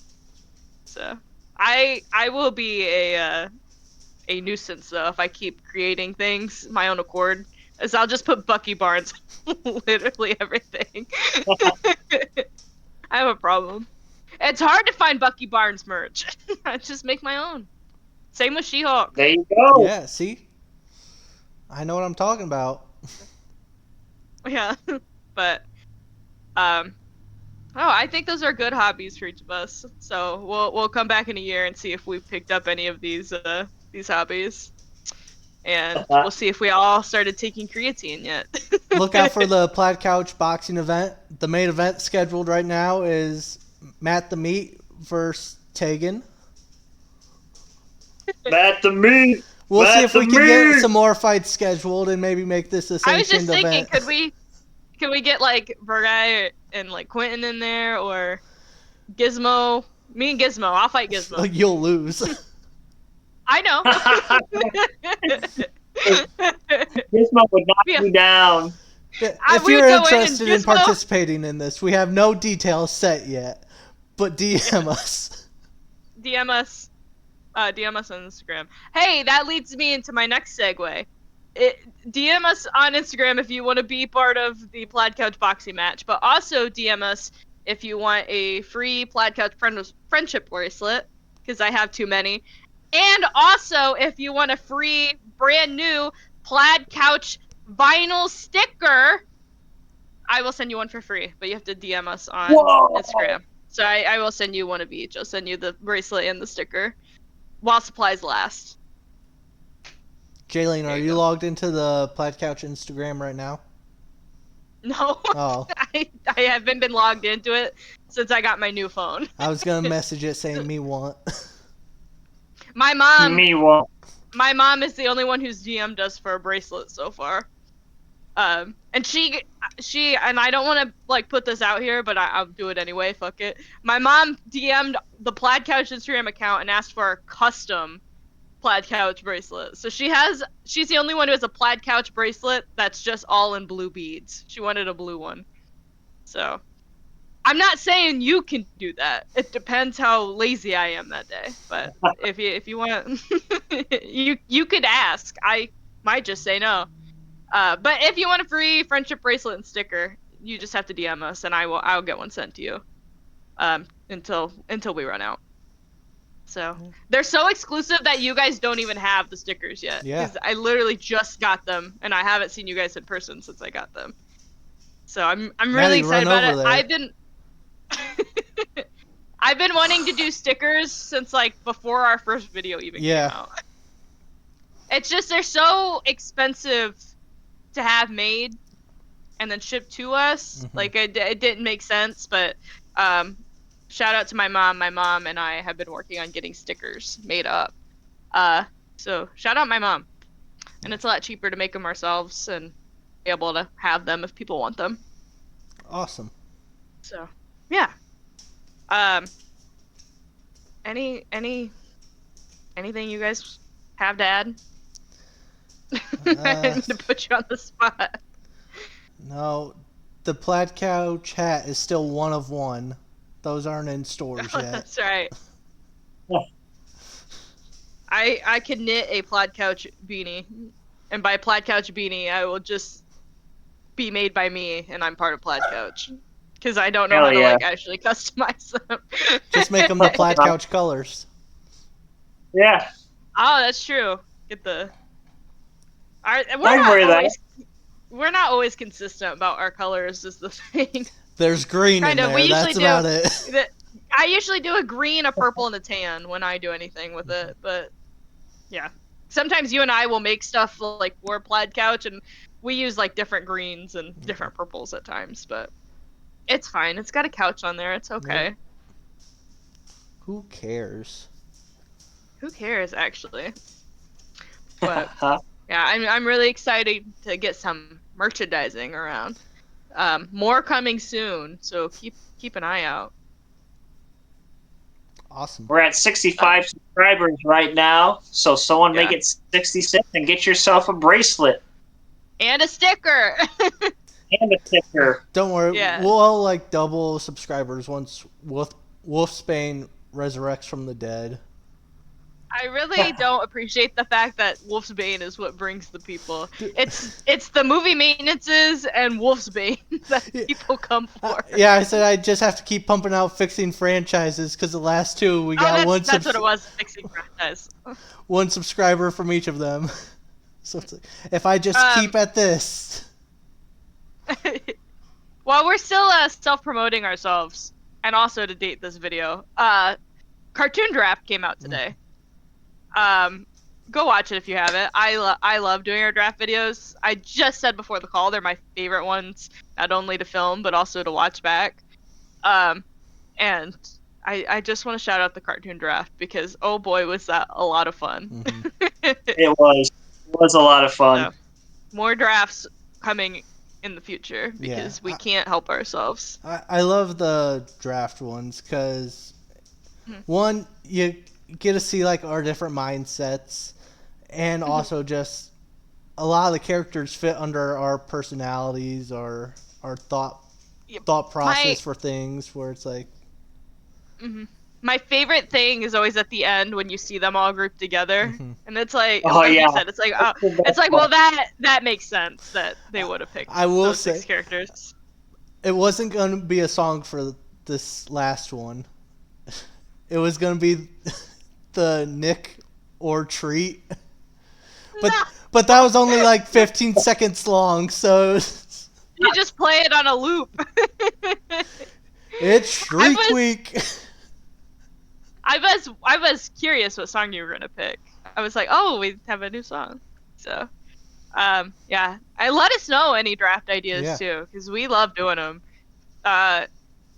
So I will be a nuisance though if I keep creating things my own accord. As I'll just put Bucky Barnes literally everything. I have a problem. It's hard to find Bucky Barnes merch. I just make my own. Same with She-Hulk. There you go. Yeah, see? I know what I'm talking about. Yeah, but I think those are good hobbies for each of us. So we'll come back in a year and see if we picked up any of these hobbies, and we'll see if we all started taking creatine yet. Look out for the Plaid Couch boxing event. The main event scheduled right now is Matt the Meat versus Tegan. Matt the Meat. We'll see Matt if we the can get Meat! some more fights scheduled and maybe make this a I was sanctioned just thinking, event. could we get like Vergai and like Quentin in there, or Gizmo? Me and Gizmo. I'll fight Gizmo. You'll lose. I know. Gizmo would knock Yeah. you down. If we you're would go in and interested in Gizmo- participating in this, we have no details set yet, but DM us. DM us. DM us on Instagram. Hey, that leads me into my next segue. DM us on Instagram if you want to be part of the Plaid Couch boxing match, but also DM us if you want a free Plaid Couch friendship bracelet, because I have too many. And also, if you want a free, brand new Plaid Couch vinyl sticker, I will send you one for free, but you have to DM us on Instagram. So I will send you one of each. I'll send you the bracelet and the sticker while supplies last. Jaylene, are you you go. logged into the Plaid Couch Instagram right now? No, Oh, I haven't been logged into it since I got my new phone. I was going to message it saying me want. My mom Me won't. My mom is the only one who's DM'd us for a bracelet so far. And she and I don't want to like put this out here, but I'll do it anyway. Fuck it. My mom DM'd the Plaid Couch Instagram account and asked for a custom Plaid Couch bracelet. So she's the only one who has a Plaid Couch bracelet that's just all in blue beads. She wanted a blue one. So I'm not saying you can do that. It depends how lazy I am that day. But if you want, you could ask. I might just say no. But if you want a free friendship bracelet and sticker, you just have to DM us, and I'll get one sent to you. Until we run out. So they're so exclusive that you guys don't even have the stickers yet. Yeah. 'Cause I literally just got them, and I haven't seen you guys in person since I got them. So I'm really excited about it. there. I've been wanting to do stickers since like before our first video even came out. It's just they're so expensive to have made and then shipped to us. Mhm. Like it didn't make sense, but shout out to my mom. My mom and I have been working on getting stickers made up. So shout out my mom. And it's a lot cheaper to make them ourselves and be able to have them if people want them. Awesome. So, yeah. Anything you guys have to add? To put you on the spot. No, the Plaid Couch hat is still one of one. Those aren't in stores yet. That's right. I could knit a Plaid Couch beanie, and by Plaid Couch beanie, I will just be made by me, and I'm part of Plaid Couch. Because I don't know how to like actually customize them. Just make them the Plaid Couch colors. Yeah. Oh, that's true. Get the. We're not always consistent about our colors. Is the thing. There's green Kind in of. there. We usually That's about it. I usually do a green, a purple, and a tan when I do anything with it. But yeah, sometimes you and I will make stuff like for Plaid Couch, and we use like different greens and different purples at times. But it's fine. It's got a couch on there. It's okay. Yeah. Who cares? Who cares, actually? But yeah, I'm really excited to get some merchandising around. More coming soon, so keep an eye out. Awesome. We're at 65 subscribers right now, so someone make it 66 and get yourself a bracelet. And a sticker! And a sticker. Don't worry. Yeah. We'll like double subscribers once Wolfsbane resurrects from the dead. I really don't appreciate the fact that Wolf's Bane is what brings the people. It's the movie maintenances and Wolf's Bane that people come for. Yeah, I said I just have to keep pumping out fixing franchises because the last two we got that's what it was, fixing franchise. one subscriber from each of them. So it's like, if I just keep at this. While we're still self-promoting ourselves, and also to date this video, Cartoon Draft came out today. Go watch it if you haven't. I love doing our draft videos. I just said before the call, they're my favorite ones, not only to film but also to watch back. And I just want to shout out the Cartoon Draft because oh boy was that a lot of fun. Mm-hmm. It was a lot of fun. So, more drafts coming in the future because we can't help ourselves. I love the draft ones because one, you get to see like our different mindsets, and also just a lot of the characters fit under our personalities or our thought process for things where it's like my favorite thing is always at the end when you see them all grouped together, and it's like, you said, it's like, well, that makes sense that they would have picked. I will those say, 6 characters. It wasn't going to be a song for this last one. It was going to be the Nick or Treat, but that was only like 15 seconds long, so you just play it on a loop. It's Shriek Week. I was curious what song you were gonna pick. I was like, oh, we have a new song. So, yeah. Let us know any draft ideas too, because we love doing them.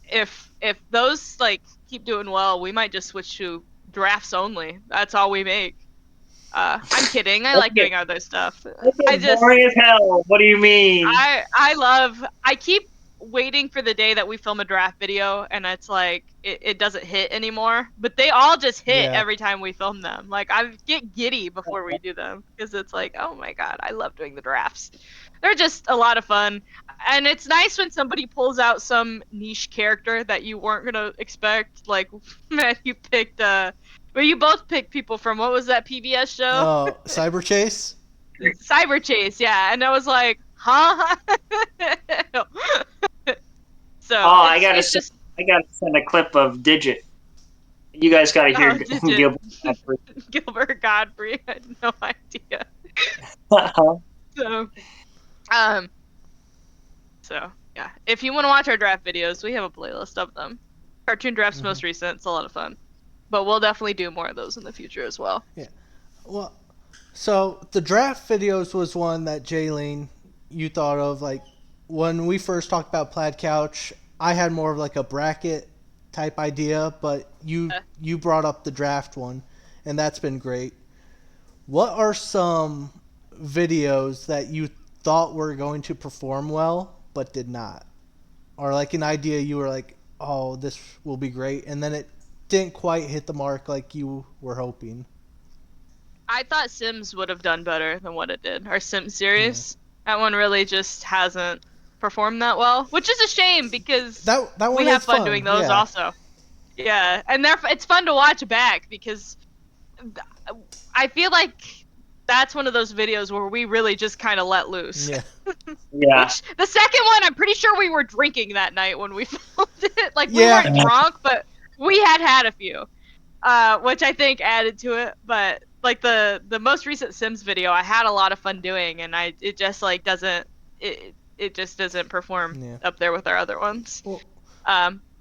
If those like keep doing well, we might just switch to drafts only. That's all we make. I'm kidding. I like doing other stuff. Boring as hell. What do you mean? I keep waiting for the day that we film a draft video and it's like it doesn't hit anymore, but they all just hit every time we film them. Like I get giddy before we do them because it's like, oh my god, I love doing the drafts. They're just a lot of fun, and it's nice when somebody pulls out some niche character that you weren't gonna expect. Like, man, you picked well, you both picked people from what was that PBS show? Oh, Cyber Chase. Cyber Chase, yeah, and I was like, huh? So I gotta send a clip of Digit. You guys gotta hear Gilbert Godfrey. Gilbert Godfrey, I had no idea. So yeah, if you want to watch our draft videos, we have a playlist of them. Cartoon Draft's most recent. It's a lot of fun, but we'll definitely do more of those in the future as well. Yeah, well, so the draft videos was one that Jaylene, you thought of. Like when we first talked about Plaid Couch, I had more of like a bracket type idea, but you brought up the draft one, and that's been great. What are some videos that you thought were going to perform well but did not, or like an idea you were like, oh, this will be great, and then it didn't quite hit the mark like you were hoping? I thought Sims would have done better than what it did. Our Sims series, that one really just hasn't performed that well, which is a shame because that one we have fun doing those also. Yeah, and it's fun to watch back because I feel like that's one of those videos where we really just kind of let loose. Yeah. Which, the second one, I'm pretty sure we were drinking that night when we filmed it. Like, we weren't drunk, but we had a few, which I think added to it. But like the most recent Sims video, I had a lot of fun doing, and it just like doesn't perform up there with our other ones. Well,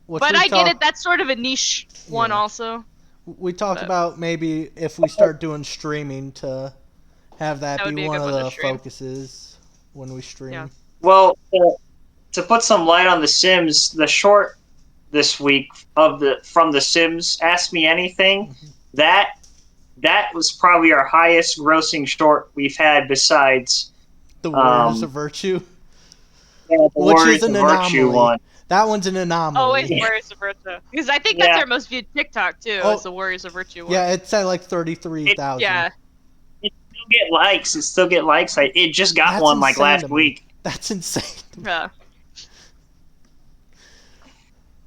but I get it. That's sort of a niche one also. We talked about maybe if we start doing streaming to have that be one of the focuses when we stream. Yeah. Well, to put some light on The Sims, the short this week from The Sims, Ask Me Anything, that was probably our highest grossing short we've had besides The Warriors of Virtue. Yeah, which is an anomaly. One. That one's an anomaly. Oh, wait, Warriors of Virtue. Because I think that's our most viewed TikTok, too, is the Warriors of Virtue one. Yeah, it's at like 33,000. Yeah. It still get likes. It just got one like last week. That's insane. Yeah.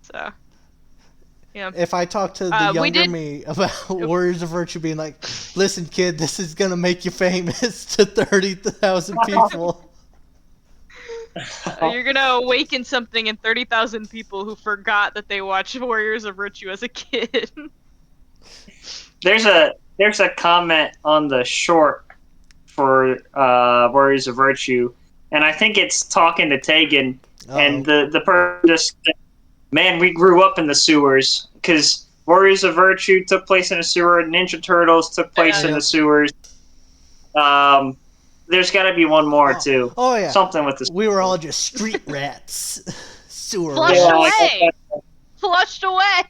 So, Yeah. If I talk to the we younger did- me about Warriors of Virtue being like, listen, kid, this is going to make you famous to 30,000 people. You're gonna awaken something in 30,000 people who forgot that they watched Warriors of Virtue as a kid. There's a comment on the short for Warriors of Virtue, and I think it's talking to Tegan, and the person just said, man, we grew up in the sewers because Warriors of Virtue took place in a sewer, Ninja Turtles took place in the sewers. There's got to be one more too. Oh yeah, something with the. We were all just street rats, sewer Flushed rats. away. Flushed away.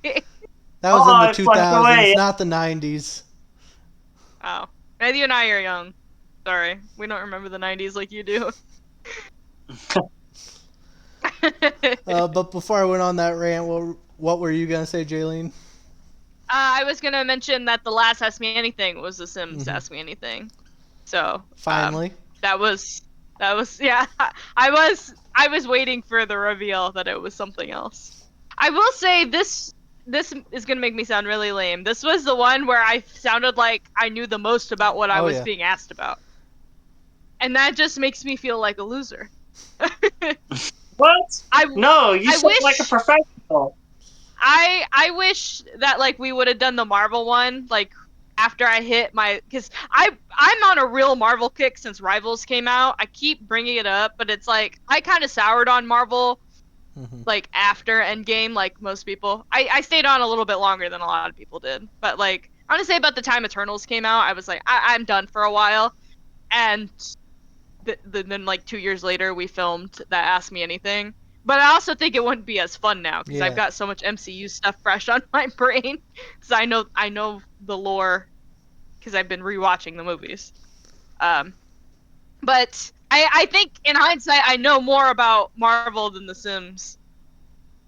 That was in the it flushed 2000s, away. not the 90s. Oh, Matthew and I are young. Sorry, we don't remember the 90s like you do. But before I went on that rant, what were you gonna say, Jaylene? I was gonna mention that the last Ask Me Anything was The Sims Ask Me Anything. So Finally, that was yeah. I was waiting for the reveal that it was something else. I will say this is gonna make me sound really lame. This was the one where I sounded like I knew the most about what I was being asked about, and that just makes me feel like a loser. What? No, you sound like a professional. I wish that like we would have done the Marvel one like after I hit my, because I'm on a real Marvel kick since Rivals came out. I keep bringing it up, but it's like I kind of soured on Marvel like after Endgame, like most people. I stayed on a little bit longer than a lot of people did, but like I want to say about the time Eternals came out, I was like I'm done for a while, and then like 2 years later we filmed that Ask Me Anything. But I also think it wouldn't be as fun now because I've got so much MCU stuff fresh on my brain because I know the lore because I've been rewatching the movies. But I think in hindsight I know more about Marvel than The Sims.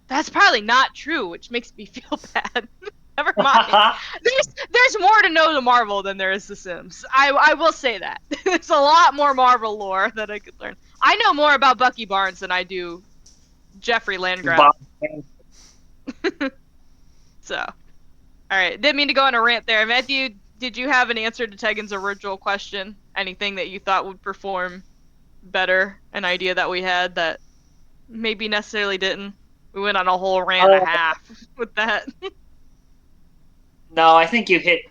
That's probably not true, which makes me feel bad. Never mind. There's more to know to Marvel than there is The Sims. I will say that. There's a lot more Marvel lore that I could learn. I know more about Bucky Barnes than I do Jeffrey Landgraf. So, all right. Didn't mean to go on a rant there. Matthew, did you have an answer to Tegan's original question? Anything that you thought would perform better? An idea that we had that maybe necessarily didn't? We went on a whole rant and a half with that. No, I think you hit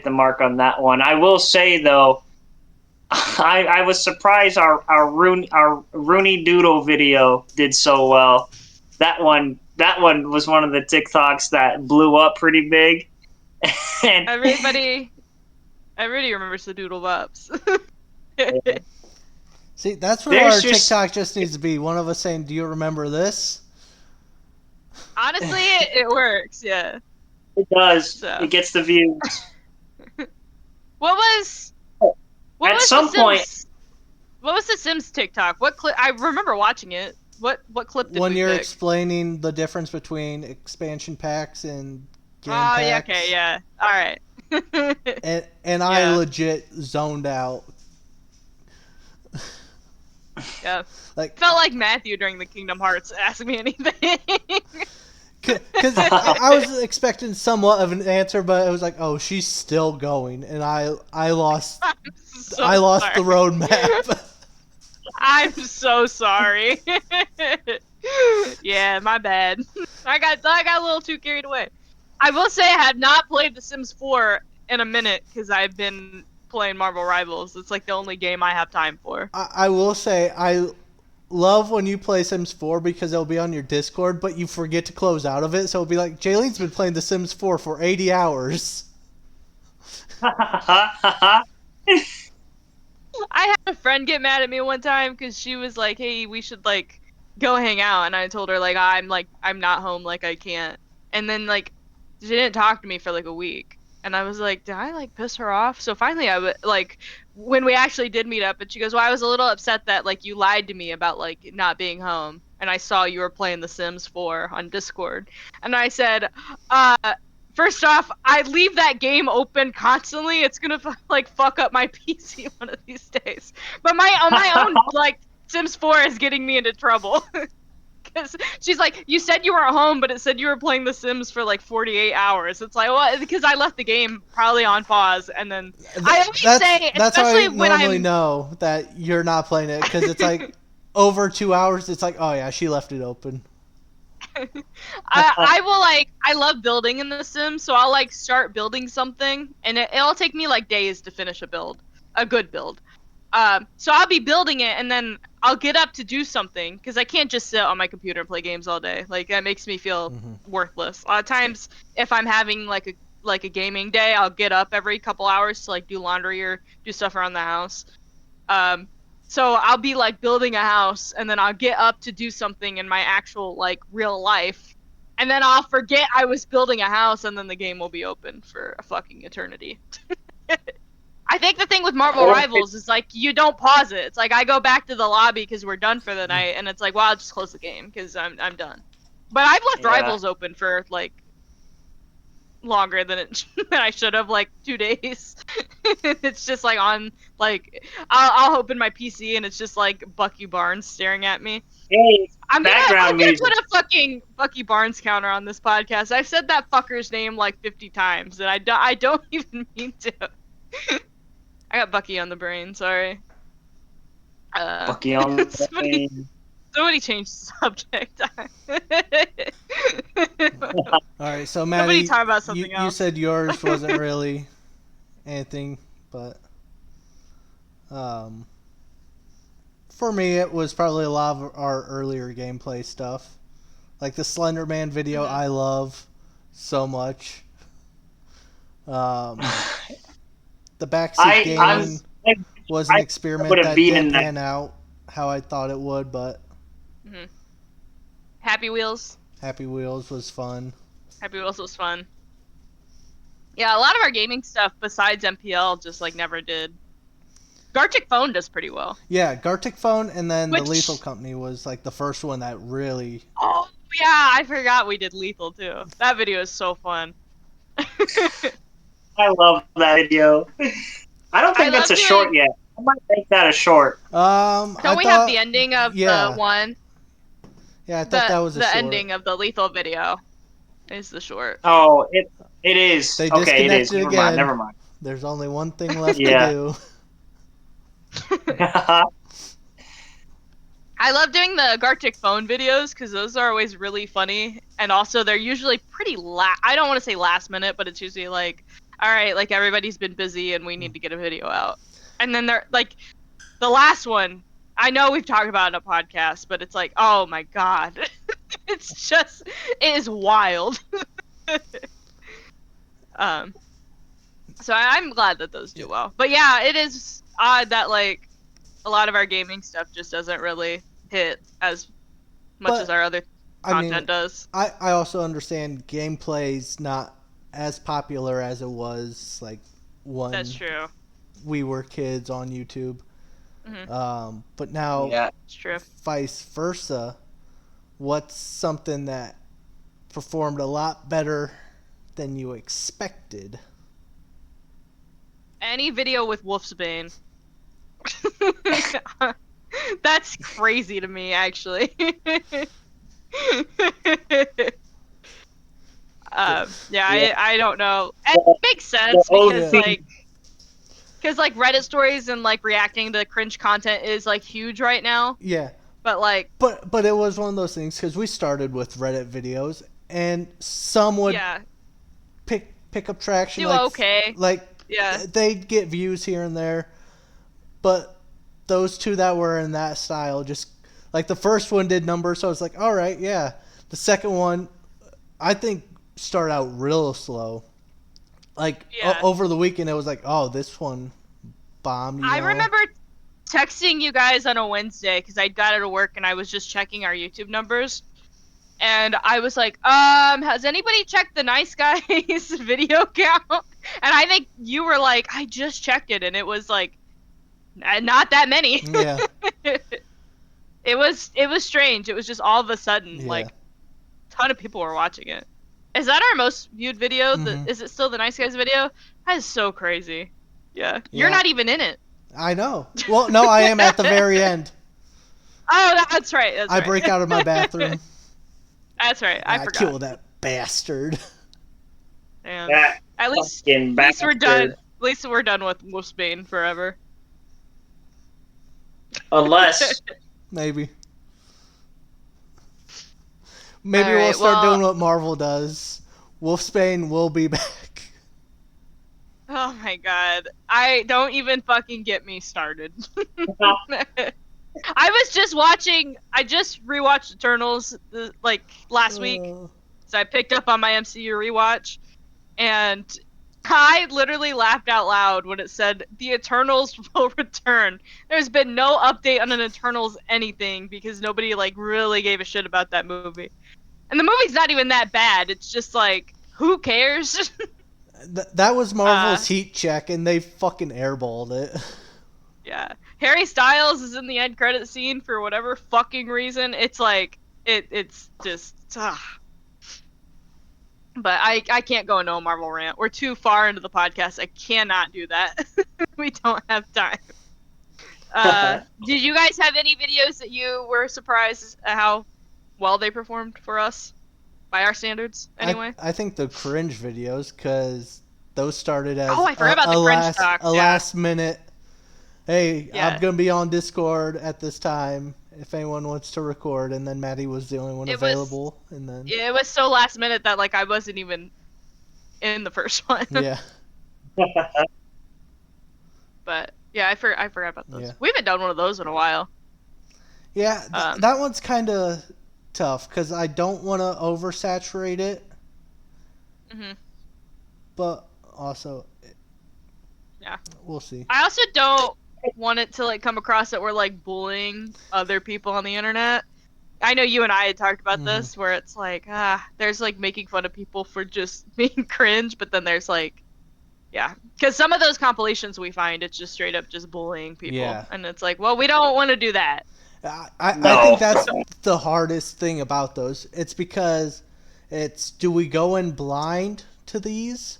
the mark on that one. I will say though, I was surprised our Rooney Doodle video did so well. That one was one of the TikToks that blew up pretty big. And everybody remembers the Doodle Bops. See, that's where our TikTok just needs to be. One of us saying, "Do you remember this?" Honestly, it works. Yeah, it does. So. It gets the views. What was the Sims TikTok? What clip? I remember watching it. What clip did when we you're pick? Explaining the difference between expansion packs and game packs. Yeah, okay, yeah. All right. and I legit zoned out. Yeah. Felt like Matthew during the Kingdom Hearts Ask Me Anything. Because I was expecting somewhat of an answer, but it was like, oh, she's still going, and I lost the roadmap. I'm so sorry. Yeah, my bad. I got a little too carried away. I will say I have not played The Sims 4 in a minute because I've been playing Marvel Rivals. It's like the only game I have time for. I will say I love when you play Sims 4 because it'll be on your Discord, but you forget to close out of it, so it'll be like, Jaylene's been playing The Sims 4 for 80 hours. I had a friend get mad at me one time because she was like, hey, we should like go hang out, and I told her like I'm not home, like I can't. And then like she didn't talk to me for like a week, and I was like, did I like piss her off? So finally I like when we actually did meet up, and she goes, well, I was a little upset that like you lied to me about like not being home, and I saw you were playing The Sims 4 on Discord. And I said, first off, I leave that game open constantly. It's gonna like fuck up my PC one of these days. But my own like Sims 4 is getting me into trouble. She's like, you said you were at home, but it said you were playing The Sims for like 48 hours. It's like, well, because I left the game probably on pause, and then I always say, that's how especially I when normally know that you're not playing it, because it's like over 2 hours. It's like, oh yeah, she left it open. I will like, I love building in The Sims, so I'll like start building something, and it'll take me like days to finish a good build. So I'll be building it, and then I'll get up to do something, because I can't just sit on my computer and play games all day. Like, that makes me feel worthless. A lot of times, if I'm having like a gaming day, I'll get up every couple hours to like do laundry or do stuff around the house. So I'll be like building a house, and then I'll get up to do something in my actual like real life, and then I'll forget I was building a house, and then the game will be open for a fucking eternity. I think the thing with Marvel Rivals is like you don't pause it. It's like I go back to the lobby because we're done for the night, and it's like, well, I'll just close the game because I'm done. But I've left Rivals open for like longer than I should have, like 2 days. It's just like on like I'll open my PC and it's just like Bucky Barnes staring at me. Hey, I'm background gonna music. put a fucking Bucky Barnes counter on this podcast. I've said that fucker's name like 50 times, and I don't even mean to. I got Bucky on the brain. Sorry. Bucky on the brain. Somebody change the subject. All right, so Maddie, talk about something you else. said yours wasn't really anything, but for me, it was probably a lot of our earlier gameplay stuff, like the Slender Man video. I love so much. The backseat game was an experiment that didn't pan out how I thought it would, but Happy Wheels. Happy Wheels was fun. Happy Wheels was fun. Yeah, a lot of our gaming stuff besides MPL just like never did. Gartic Phone does pretty well. Yeah, Gartic Phone, and then the Lethal Company was like the first one that really... Oh, yeah, I forgot we did Lethal too. That video is so fun. I love that video. I don't think that's a short yet. I might make that a short. Don't we have the ending of the one? Yeah, I thought that was a short. The ending of the Lethal video is the short. Oh, it is. They okay, it is. again. Never mind. There's only one thing left to do. I love doing the Gartic Phone videos because those are always really funny, and also they're usually pretty I don't want to say last minute, but it's usually like, all right, like everybody's been busy and we need to get a video out. And then they're like, the last one, I know we've talked about it in a podcast, but it's like, oh my god. It is wild. So I'm glad that those do well. But yeah, it is odd that like a lot of our gaming stuff just doesn't really hit as much as our other content does. I also understand gameplay's not as popular as it was like when That's true. We were kids on YouTube. But now, it's true. Vice versa. What's something that performed a lot better than you expected? Any video with Wolfsbane. That's crazy to me, actually. I don't know. It makes sense because like Reddit stories and like reacting to cringe content is like huge right now. Yeah. But like. But it was one of those things because we started with Reddit videos and some would pick up traction. Do okay. They'd get views here and there, but those two that were in that style just like the first one did numbers, so I was like, all right, yeah. The second one, I think, started out real slow. Like over the weekend, it was like, oh, this one bombed. I remember texting you guys on a Wednesday because I got out of work and I was just checking our YouTube numbers. And I was like, has anybody checked the Nice Guys video count? And I think you were like, I just checked it, and it was like, not that many. Yeah. It was strange. It was just all of a sudden, like, a ton of people were watching it. Is that our most viewed video? Is it still the Nice Guys video? That is so crazy. Yeah. You're not even in it. I know. Well, no, I am at the very end. Oh, that's right. I break out of my bathroom. That's right. I forgot. Kill that bastard. And That at least fucking we're done. bastard. At least we're done with Wolfsbane forever. Unless Maybe. All We'll right, start well- doing what Marvel does. Wolfsbane will be back. Oh my god. I don't even fucking get me started. I was just watching. I just rewatched Eternals like last week, so I picked up on my MCU rewatch, and I literally laughed out loud when it said the Eternals will return. There's been no update on an Eternals anything because nobody like really gave a shit about that movie, and the movie's not even that bad. It's just like who cares? That was Marvel's heat check, and they fucking airballed it. Yeah. Harry Styles is in the end credit scene for whatever fucking reason. It's like it's just But I can't go into a Marvel rant. We're too far into the podcast. I cannot do that. We don't have time. Did you guys have any videos that you were surprised at how well they performed for us? By our standards, anyway. I think the cringe videos, because those started as I forgot about the cringe talk. last minute. Hey, Yeah. I'm gonna be on Discord at this time if anyone wants to record, and then Maddie was the only one available, and then It was so last minute that like I wasn't even in the first one. yeah. But yeah, I forgot about those. Yeah. We haven't done one of those in a while. Yeah, that one's kind of tough because I don't want to oversaturate it, but also, Yeah. we'll see. I also don't want it to like come across that we're like bullying other people on the internet. I know you and I had talked about this, where it's like, there's like making fun of people for just being cringe, but then there's like, yeah, because some of those compilations we find, it's just straight up just bullying people, and it's like, well, we don't want to do that. I think that's the hardest thing about those. It's because do we go in blind to these,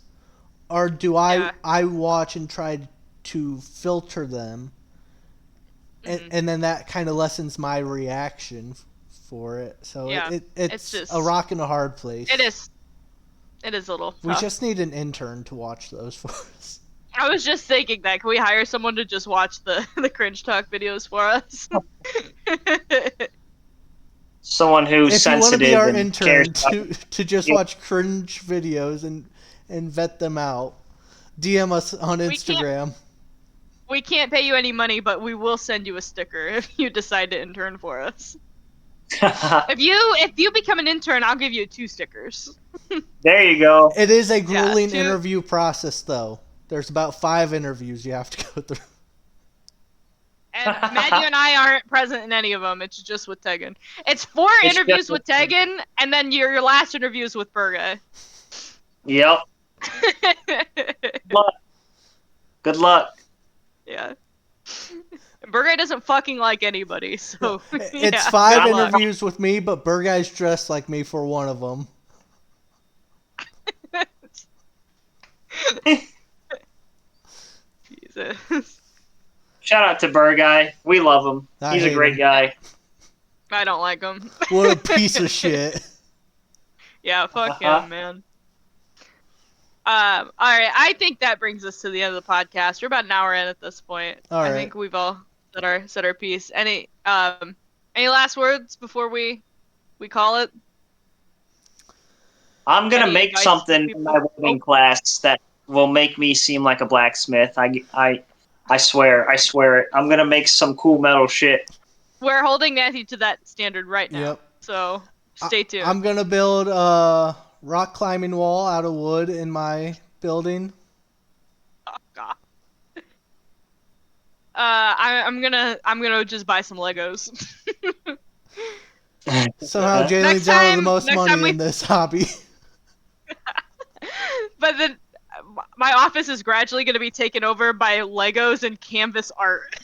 or do I watch and try to filter them, and then that kind of lessens my reaction for it. So it's just a rock and a hard place. It is a little tough. We just need an intern to watch those for us. I was just thinking that. Can we hire someone to just watch the cringe talk videos for us? someone who's if sensitive you want to be our and intern cares to just watch cringe videos and vet them out, DM us on Instagram. We can't pay you any money, but we will send you a sticker if you decide to intern for us. If you become an intern, I'll give you 2 stickers. There you go. It is a grueling interview process, though. There's about 5 interviews you have to go through. And Matt, you and I aren't present in any of them. It's just with Tegan. It's 4 interviews with Tegan, and then your last interview is with Burga. Yep. Good luck. Yeah. Burga doesn't fucking like anybody, so it's 5 interviews with me, but Burgai's dressed like me for one of them. Jesus. Shout out to Burguy. We love him. He's a great guy. I don't like him. What a piece of shit. Yeah, fuck him, man. All right, I think that brings us to the end of the podcast. We're about an hour in at this point. I think we've all said our piece. Any last words before we call it? I'm gonna make something in my welding class that will make me seem like a blacksmith. I swear it. I'm gonna make some cool metal shit. We're holding Matthew to that standard right now. Yep. So stay tuned. I'm gonna build a rock climbing wall out of wood in my building. Oh god. I'm gonna just buy some Legos. Somehow Jalen's out of the most money in this hobby. But then my office is gradually going to be taken over by Legos and canvas art.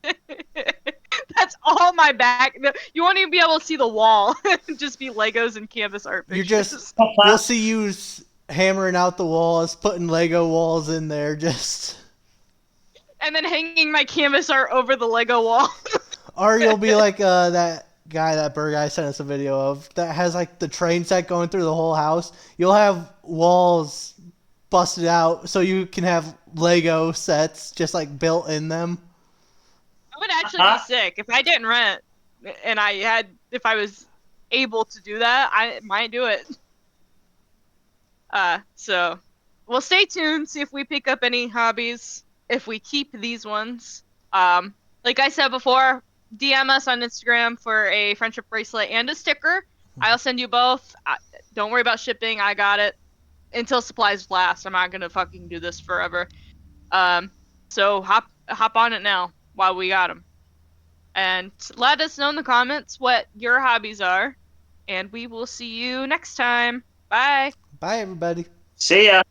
That's all my back. You won't even be able to see the wall. Just be Legos and canvas art pictures. We'll see you hammering out the walls, putting Lego walls in there, just. And then hanging my canvas art over the Lego wall. Or you'll be like that guy, that bird guy sent us a video of, that has like the train set going through the whole house. You'll have walls busted out so you can have Lego sets just like built in them. That would actually be sick if I didn't rent and if I was able to do that, I might do it. So we'll stay tuned, see if we pick up any hobbies, if we keep these ones. Like I said before, DM us on Instagram for a friendship bracelet and a sticker. I'll send you both. Don't worry about shipping. I got it. Until supplies last. I'm not gonna fucking do this forever. So hop on it now while we got them. And let us know in the comments what your hobbies are. And we will see you next time. Bye. Bye, everybody. See ya.